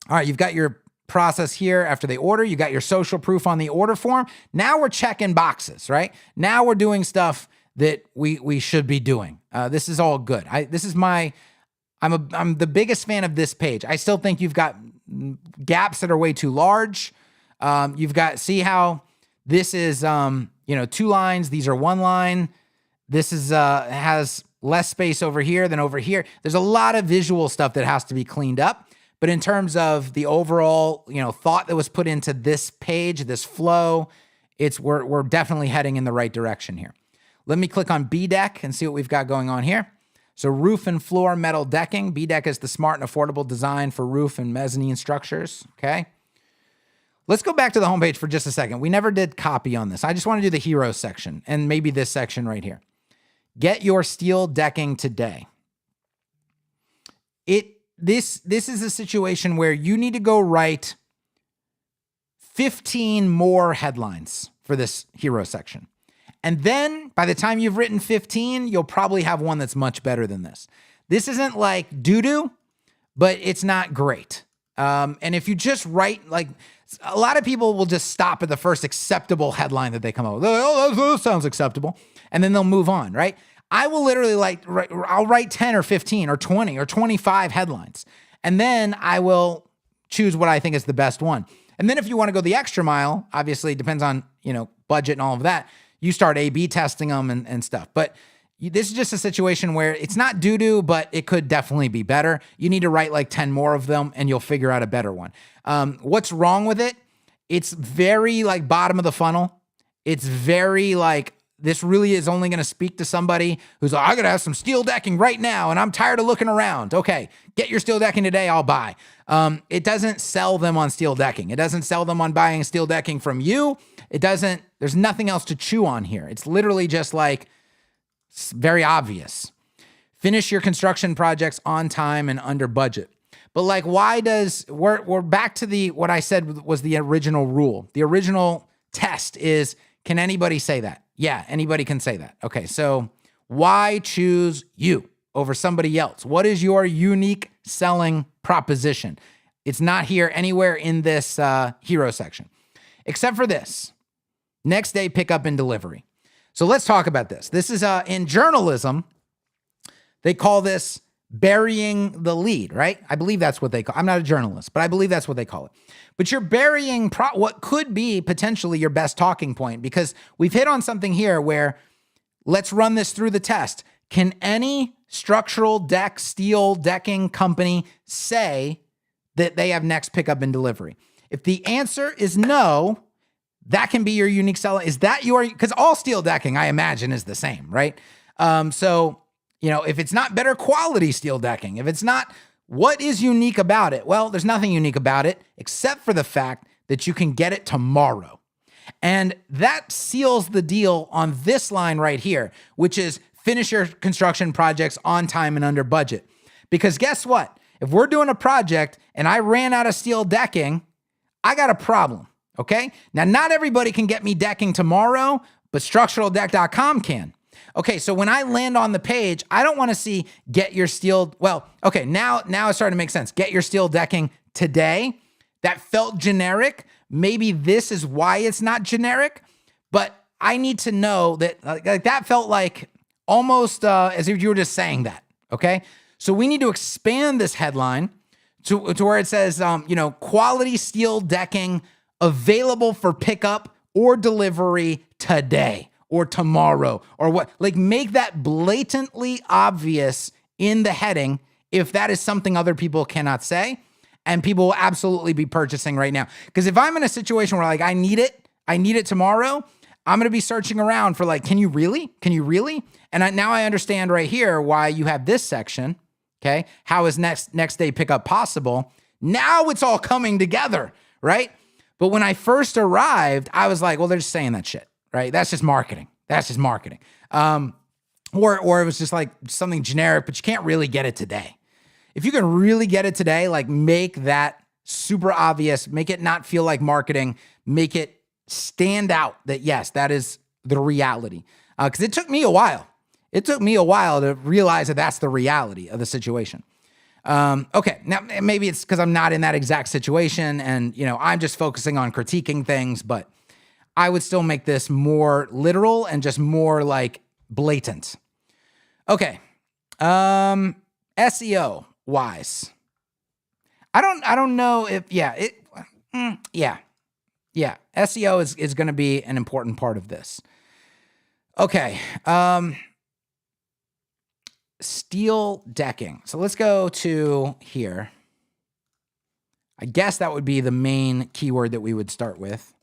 All right, you've got your process here after they order. You got your social proof on the order form. Now we're checking boxes, right? Now we're doing stuff that we should be doing. This is all good. I'm the biggest fan of this page. I still think you've got gaps that are way too large. See how this is 2 lines. These are 1 line. This is has less space over here than over here. There's a lot of visual stuff that has to be cleaned up. But in terms of the overall, thought that was put into this page, this flow, we're definitely heading in the right direction here. Let me click on B-Deck and see what we've got going on here. So roof and floor metal decking. B-Deck is the smart and affordable design for roof and mezzanine structures. Okay. Let's go back to the homepage for just a second. We never did copy on this. I just want to do the hero section and maybe this section right here. Get your steel decking today. This is a situation where you need to go write 15 more headlines for this hero section. And then by the time you've written 15, you'll probably have one that's much better than this. This isn't like doo-doo, but it's not great. And if you just write, like, A lot of people will just stop at the first acceptable headline that they come up with. Oh, that sounds acceptable. And then they'll move on, right? I will literally I'll write 10 or 15 or 20 or 25 headlines. And then I will choose what I think is the best one. And then if you want to go the extra mile, obviously it depends on, budget and all of that. You start A/B testing them and stuff. But this is just a situation where it's not doo-doo, but it could definitely be better. You need to write like 10 more of them and you'll figure out a better one. What's wrong with it? It's very like bottom of the funnel. It's very like, this really is only going to speak to somebody who's like, I got to have some steel decking right now and I'm tired of looking around. Okay, get your steel decking today, I'll buy. It doesn't sell them on steel decking. It doesn't sell them on buying steel decking from you. There's nothing else to chew on here. It's literally just like, it's very obvious. Finish your construction projects on time and under budget. But like, we're back to what I said was the original rule. The original test is, can anybody say that? Yeah, anybody can say that. Okay, so why choose you over somebody else? What is your unique selling proposition? It's not here anywhere in this hero section, except for this. Next day pickup and delivery. So let's talk about this. This is in journalism, they call this burying the lead, right? I believe that's what they call it. I'm not a journalist, but I believe that's what they call it. But you're burying what could be potentially your best talking point, because we've hit on something here where, let's run this through the test. Can any structural steel decking company say that they have next pickup and delivery? If the answer is no, that can be your unique selling. Is that because all steel decking, I imagine, is the same, right? So, if it's not better quality steel decking, if it's not, what is unique about it? Well, there's nothing unique about it except for the fact that you can get it tomorrow. And that seals the deal on this line right here, which is finish your construction projects on time and under budget. Because guess what? If we're doing a project and I ran out of steel decking, I got a problem. Okay. Now, not everybody can get me decking tomorrow, but structuraldeck.com can. Okay. So when I land on the page, I don't want to see get your steel. Well, okay. Now it's starting to make sense. Get your steel decking today. That felt generic. Maybe this is why it's not generic, but I need to know that that felt like almost as if you were just saying that. Okay. So we need to expand this headline to where it says, quality steel decking available for pickup or delivery today or tomorrow or what, like make that blatantly obvious in the heading if that is something other people cannot say, and people will absolutely be purchasing right now. Because if I'm in a situation where like I need it tomorrow, I'm going to be searching around for like, can you really? And now I understand right here why you have this section. Okay. How is next day pickup possible? Now it's all coming together, right? But when I first arrived, I was like, well, they're just saying that shit, right? That's just marketing. Or it was just like something generic, but you can't really get it today. If you can really get it today, like make that super obvious, make it not feel like marketing, make it stand out that yes, that is the reality. Because it took me a while. It took me a while to realize that that's the reality of the situation. Okay, now maybe it's because I'm not in that exact situation and, I'm just focusing on critiquing things, but I would still make this more literal and just more like blatant. Okay, SEO wise. I don't know if, SEO is going to be an important part of this. Okay, steel decking. So let's go to here. I guess that would be the main keyword that we would start with.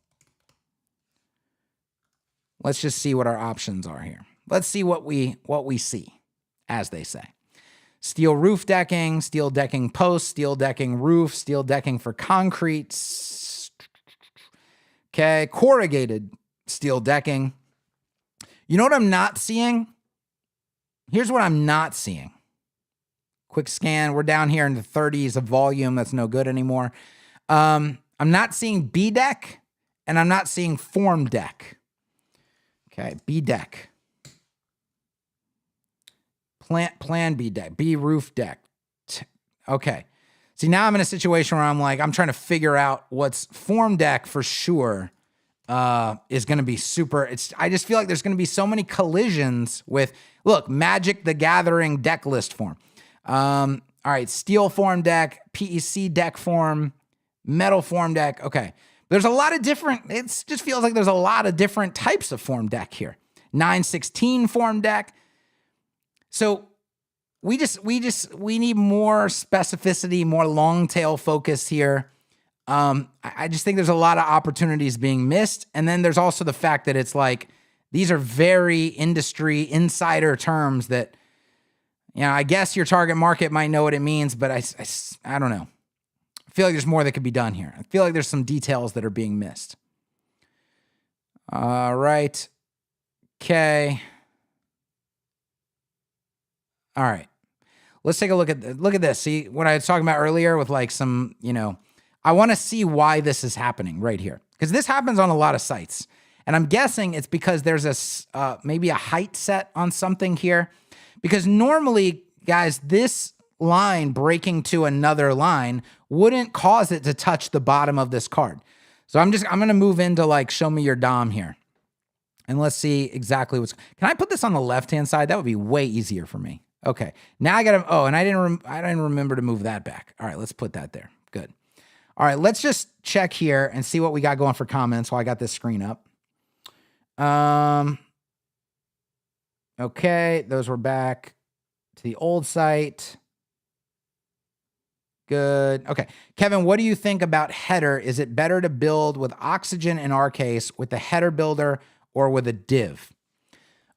Let's just see what our options are here. Let's see what we see, as they say. Steel roof decking, steel decking posts, steel decking roof, steel decking for concrete. Okay, corrugated steel decking. You know what I'm not seeing? Here's what I'm not seeing. Quick scan. We're down here in the 30s of volume. That's no good anymore. I'm not seeing B deck and I'm not seeing form deck. Okay, B deck. Plan B deck. B roof deck. Okay. See, now I'm in a situation where I'm like, I'm trying to figure out what's form deck for sure is going to be super. I just feel like there's going to be so many collisions with, look, Magic the Gathering deck list form. All right, steel form deck, PEC deck form, metal form deck. Okay. There's a lot of different, it just feels like there's a lot of different types of form deck here. 916 form deck. So we need more specificity, more long tail focus here. I just think there's a lot of opportunities being missed. And then there's also the fact that it's like, these are very industry insider terms that, I guess your target market might know what it means, but I don't know. I feel like there's more that could be done here. I feel like there's some details that are being missed. All right. Okay. All right. Let's take a look at this. See what I was talking about earlier with like some, I want to see why this is happening right here. Because this happens on a lot of sites. And I'm guessing it's because there's maybe a height set on something here. Because normally, guys, this line breaking to another line wouldn't cause it to touch the bottom of this card. So I'm going to move into like, show me your Dom here. And let's see exactly can I put this on the left-hand side? That would be way easier for me. Okay. Now I got to, and I didn't remember to move that back. All right, let's put that there. Good. All right, let's just check here and see what we got going for comments while I got this screen up. Okay, those were back to the old site. Good. Okay. Kevin, what do you think about header? Is it better to build with Oxygen in our case, with the header builder, or with a div?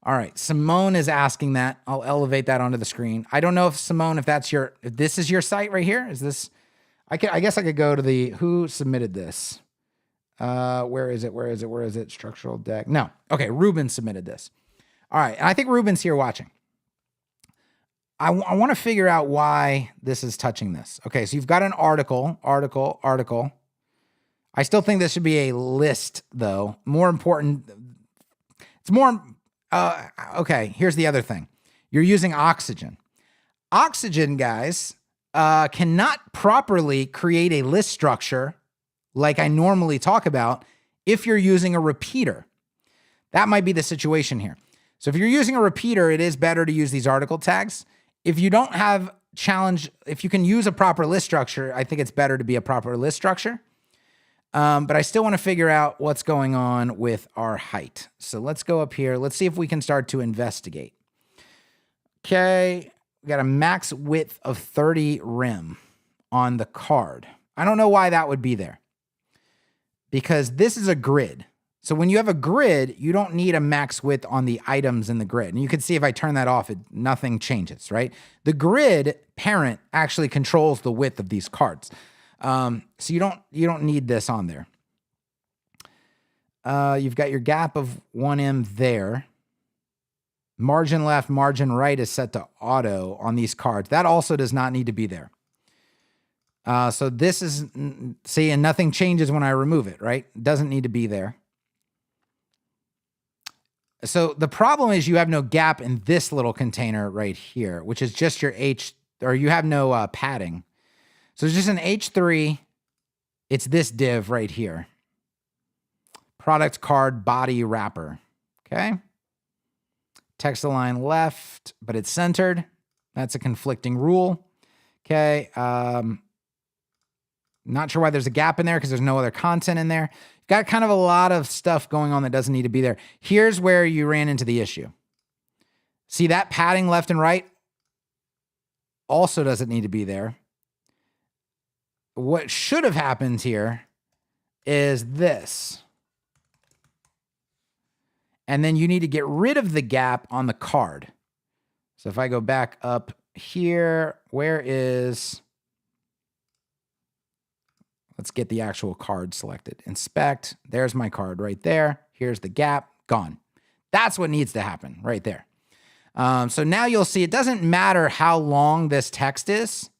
All right. Simone is asking that. I'll elevate that onto the screen. I don't know if Simone, if this is your site right here. Is this, I guess I could go to who submitted this? Where is it? Structural deck. No. Okay. Ruben submitted this. All right. And I think Ruben's here watching. I want to figure out why this is touching this. Okay. So you've got an article. I still think this should be a list though. More important. It's more, okay. Here's the other thing. You're using Oxygen. Oxygen, guys, cannot properly create a list structure like I normally talk about if you're using a repeater. That might be the situation here. So if you're using a repeater, it is better to use these article tags. If you don't have if you can use a proper list structure, I think it's better to be a proper list structure. But I still want to figure out what's going on with our height. So let's go up here. Let's see if we can start to investigate. Okay. We got a max width of 30 rim on the card. I don't know why that would be there. Because this is a grid. So when you have a grid, you don't need a max width on the items in the grid. And you can see if I turn that off, nothing changes, right? The grid parent actually controls the width of these cards. So you don't need this on there. You've got your gap of 1M there. Margin left, margin right is set to auto on these cards. That also does not need to be there. So this is, see, and nothing changes when I remove it, right? Doesn't need to be there. So the problem is you have no gap in this little container right here, which is just your you have no padding. So it's just an H3. It's this div right here. Product card body wrapper. Okay. Text align left, but it's centered. That's a conflicting rule. Okay. Not sure why there's a gap in there because there's no other content in there. Got kind of a lot of stuff going on that doesn't need to be there. Here's where you ran into the issue. See that padding left and right also doesn't need to be there. What should have happened here is this. And then you need to get rid of the gap on the card. So if I go back up here, let's get the actual card selected. Inspect. There's my card right there. Here's the gap. Gone. That's what needs to happen right there. So now you'll see it doesn't matter how long this text is.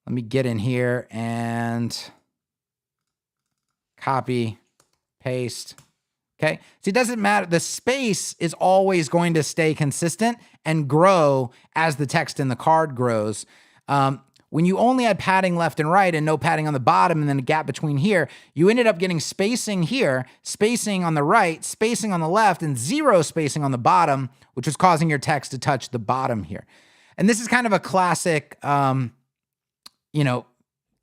Let me get in here and copy, paste. Okay. So it doesn't matter. The space is always going to stay consistent and grow as the text in the card grows. when you only had padding left and right and no padding on the bottom and then a gap between here, you ended up getting spacing here, spacing on the right, spacing on the left, and zero spacing on the bottom, which was causing your text to touch the bottom here. And this is kind of a classic,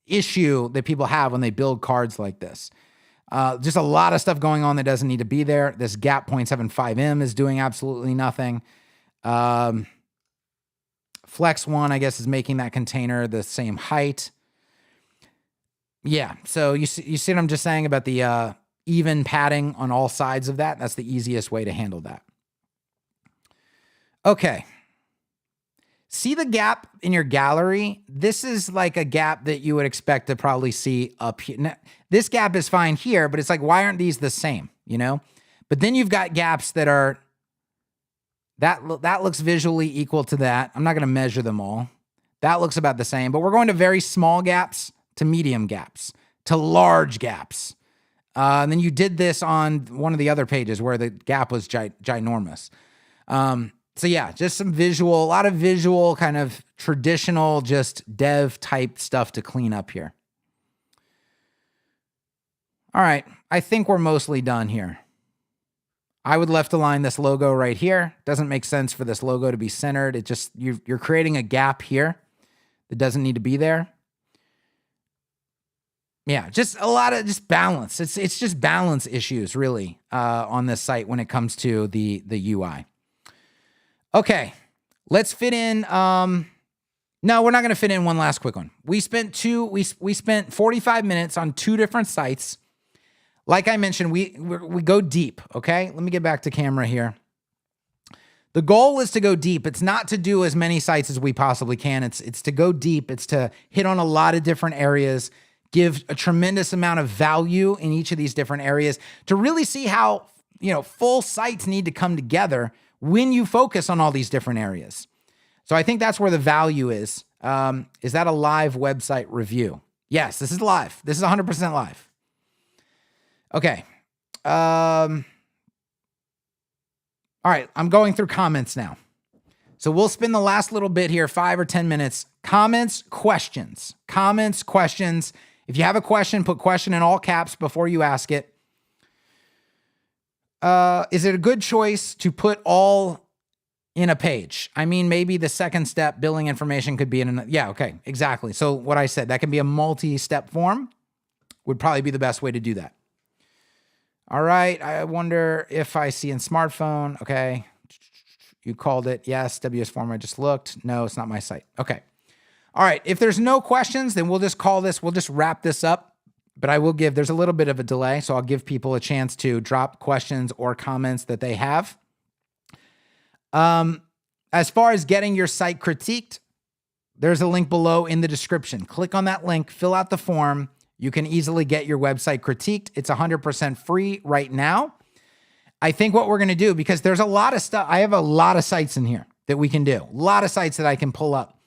issue that people have when they build cards like this. Just a lot of stuff going on that doesn't need to be there. This gap 0.75M is doing absolutely nothing. Flex 1, I guess, is making that container the same height. Yeah, so you see what I'm just saying about the even padding on all sides of that? That's the easiest way to handle that. Okay. See the gap in your gallery? This is like a gap that you would expect to probably see up here. Now, this gap is fine here, but it's like, why aren't these the same, But then you've got gaps that are, that looks visually equal to that. I'm not going to measure them all. That looks about the same, but we're going to very small gaps to medium gaps to large gaps. And then you did this on one of the other pages where the gap was ginormous. So yeah, just a lot of visual kind of traditional, just dev type stuff to clean up here. All right, I think we're mostly done here. I would left align this logo right here. Doesn't make sense for this logo to be centered. It just, you're creating a gap here that doesn't need to be there. Yeah, just a lot of just balance. It's just balance issues really on this site when it comes to the UI. Okay, let's fit in. No, we're not going to fit in one last quick one. We spent 45 minutes on 2 different sites. Like I mentioned, we go deep, okay? Let me get back to camera here. The goal is to go deep. It's not to do as many sites as we possibly can. It's to go deep. It's to hit on a lot of different areas, give a tremendous amount of value in each of these different areas to really see how, full sites need to come together when you focus on all these different areas. So I think that's where the value is. Is that a live website review? Yes, this is live. This is 100% live. Okay. All right, I'm going through comments now. So we'll spend the last little bit here, 5 or 10 minutes. Comments, questions. Comments, questions. If you have a question, put question in all caps before you ask it. Is it a good choice to put all in a page? I mean, maybe the second step, billing information, could be in another. Yeah, okay, exactly. So what I said, that can be a multi-step form, would probably be the best way to do that. All right, I wonder if I see in smartphone. Okay, you called it. Yes, WS form, I just looked. No, it's not my site. Okay. All right, if there's no questions, then we'll just we'll just wrap this up. But I will there's a little bit of a delay, so I'll give people a chance to drop questions or comments that they have. As far as getting your site critiqued, there's a link below in the description. Click on that link, fill out the form. You can easily get your website critiqued. It's 100% free right now. I think what we're going to do, because there's a lot of stuff, I have a lot of sites in here that we can do, a lot of sites that I can pull up.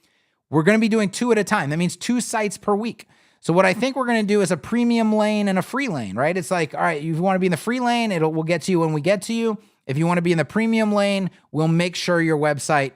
We're going to be doing 2 at a time. That means 2 sites per week. So what I think we're going to do is a premium lane and a free lane, right? It's like, all right, you want to be in the free lane, we'll get to you when we get to you. If you want to be in the premium lane, we'll make sure your website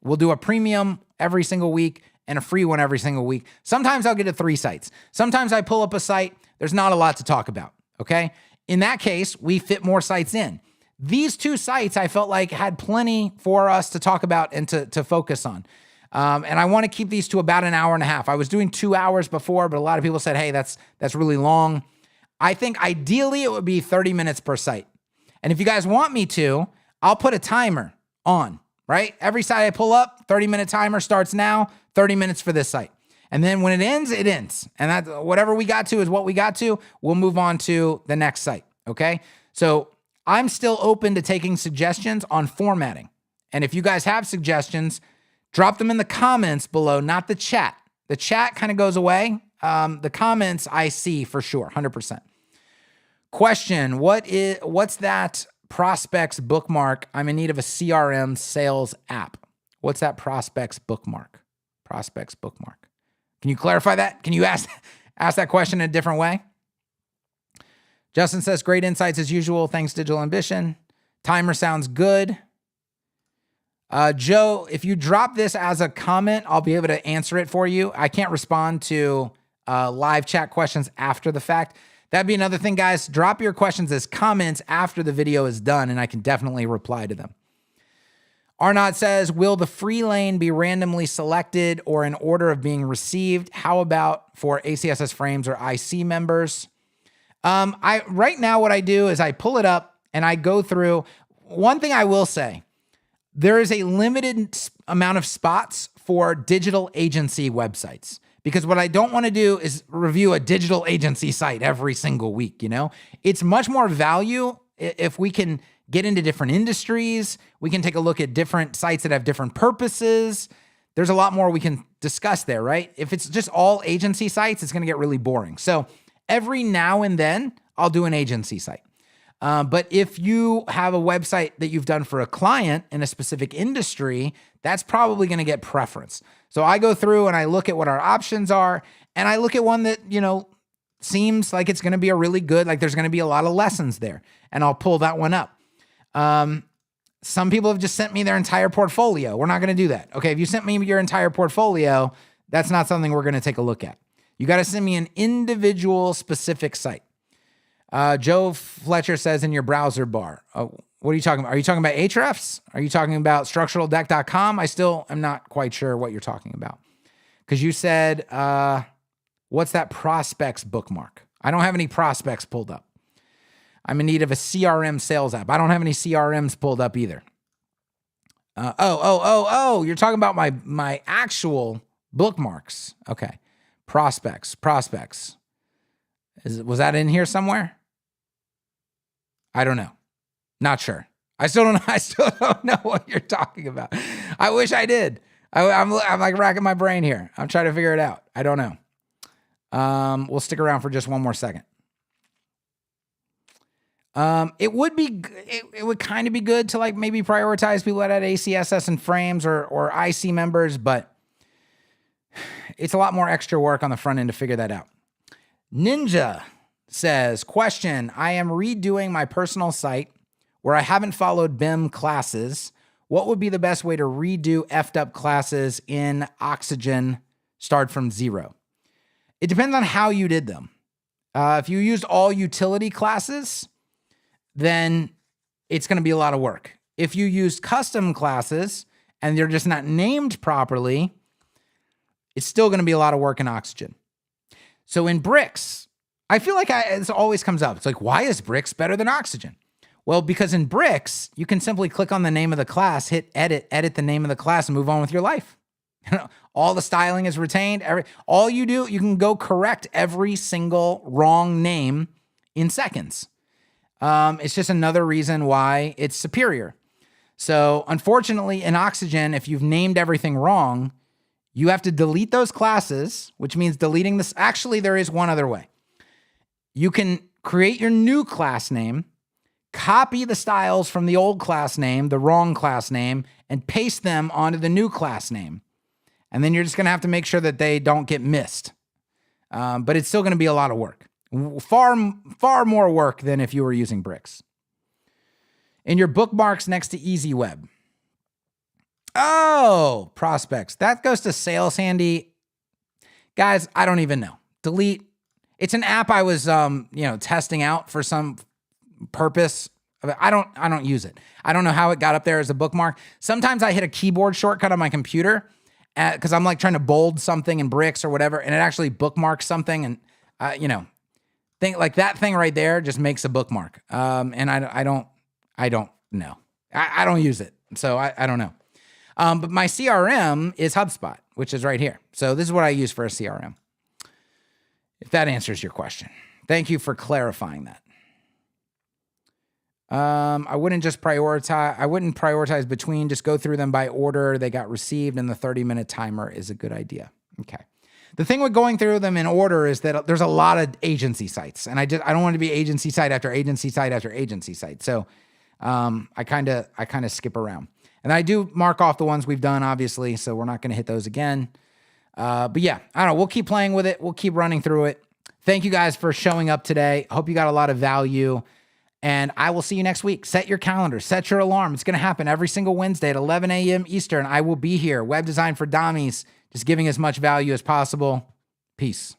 we'll do a premium every single week and a free one every single week. Sometimes I'll get to 3 sites. Sometimes I pull up a site, there's not a lot to talk about, okay? In that case, we fit more sites in. These 2 sites I felt like had plenty for us to talk about and to focus on. And I want to keep these to about an hour and a half. I was doing 2 hours before, but a lot of people said, hey, that's really long. I think ideally it would be 30 minutes per site. And if you guys want me to, I'll put a timer on, right? Every site I pull up, 30-minute timer starts now, 30 minutes for this site. And then when it ends, it ends. And that whatever we got to is what we got to. We'll move on to the next site, okay? So I'm still open to taking suggestions on formatting. And if you guys have suggestions, drop them in the comments below, not the chat. The chat kind of goes away. The comments I see for sure, 100%. Question, what's that prospects bookmark? I'm in need of a CRM sales app. What's that prospects bookmark? Prospects bookmark. Can you clarify that? Can you ask that question in a different way? Justin says, great insights as usual. Thanks, Digital Ambition. Timer sounds good. Joe, if you drop this as a comment, I'll be able to answer it for you. I can't respond to live chat questions after the fact. That'd be another thing, guys. Drop your questions as comments after the video is done, and I can definitely reply to them. Arnaud says, will the free lane be randomly selected or in order of being received? How about for ACSS frames or IC members? Right now what I do is I pull it up and I go through. One thing I will say, there is a limited amount of spots for digital agency websites, because what I don't want to do is review a digital agency site every single week. It's much more value if we can get into different industries. We can take a look at different sites that have different purposes. There's a lot more we can discuss there, right? If it's just all agency sites, it's going to get really boring. So every now and then I'll do an agency site. But if you have a website that you've done for a client in a specific industry, that's probably going to get preference. So I go through and I look at what our options are, and I look at one that, seems like it's going to be a really good, like there's going to be a lot of lessons there, and I'll pull that one up. Some people have just sent me their entire portfolio. We're not going to do that. Okay. If you sent me your entire portfolio, that's not something we're going to take a look at. You got to send me an individual specific site. Joe Fletcher says in your browser bar, what are you talking about? Are you talking about Ahrefs? Are you talking about structuraldeck.com? I still am not quite sure what you're talking about. Because you said, what's that prospects bookmark? I don't have any prospects pulled up. I'm in need of a CRM sales app. I don't have any CRMs pulled up either. You're talking about my actual bookmarks. Okay. Prospects. Was that in here somewhere? I don't know. Not sure. I still don't know what you're talking about. I wish I did. I'm like racking my brain here. I'm trying to figure it out. I don't know. We'll stick around for just one more second. It would kind of be good to like maybe prioritize people that had ACSS and frames or IC members, but it's a lot more extra work on the front end to figure that out. Ninja says, question, I am redoing my personal site where I haven't followed BIM classes. What would be the best way to redo effed up classes in Oxygen, start from zero? It depends on how you did them. If you used all utility classes, then it's going to be a lot of work. If you used custom classes and they're just not named properly, it's still going to be a lot of work in Oxygen. So in Bricks, I feel like this always comes up. It's like, why is Bricks better than Oxygen? Well, because in Bricks, you can simply click on the name of the class, hit edit the name of the class, and move on with your life. All the styling is retained. All you do, you can go correct every single wrong name in seconds. It's just another reason why it's superior. So unfortunately, in Oxygen, if you've named everything wrong, you have to delete those classes, which means deleting this. Actually, there is one other way. You can create your new class name, copy the styles from the old class name, the wrong class name, and paste them onto the new class name. And then you're just going to have to make sure that they don't get missed. But it's still going to be a lot of work. Far more work than if you were using Bricks. In your bookmarks next to EasyWeb. Oh, prospects. That goes to Sales Handy. Guys, I don't even know. Delete. It's an app I was testing out for some purpose. I don't use it. I don't know how it got up there as a bookmark. Sometimes I hit a keyboard shortcut on my computer because I'm like trying to bold something in Bricks or whatever, and it actually bookmarks something, and think like that thing right there just makes a bookmark. And I don't know. I don't use it, so I don't know. But my CRM is HubSpot, which is right here. So this is what I use for a CRM. If that answers your question. Thank you for clarifying that. I wouldn't prioritize between, just go through them by order they got received, and the 30-minute timer is a good idea. Okay. The thing with going through them in order is that there's a lot of agency sites, and I don't want to be agency site after agency site after agency site. So I kind of skip around. And I do mark off the ones we've done, obviously, so we're not going to hit those again. But yeah, I don't know. We'll keep playing with it. We'll keep running through it. Thank you guys for showing up today. Hope you got a lot of value. And I will see you next week. Set your calendar, set your alarm. It's going to happen every single Wednesday at 11 a.m. Eastern. I will be here. Web Design for Dommies, just giving as much value as possible. Peace.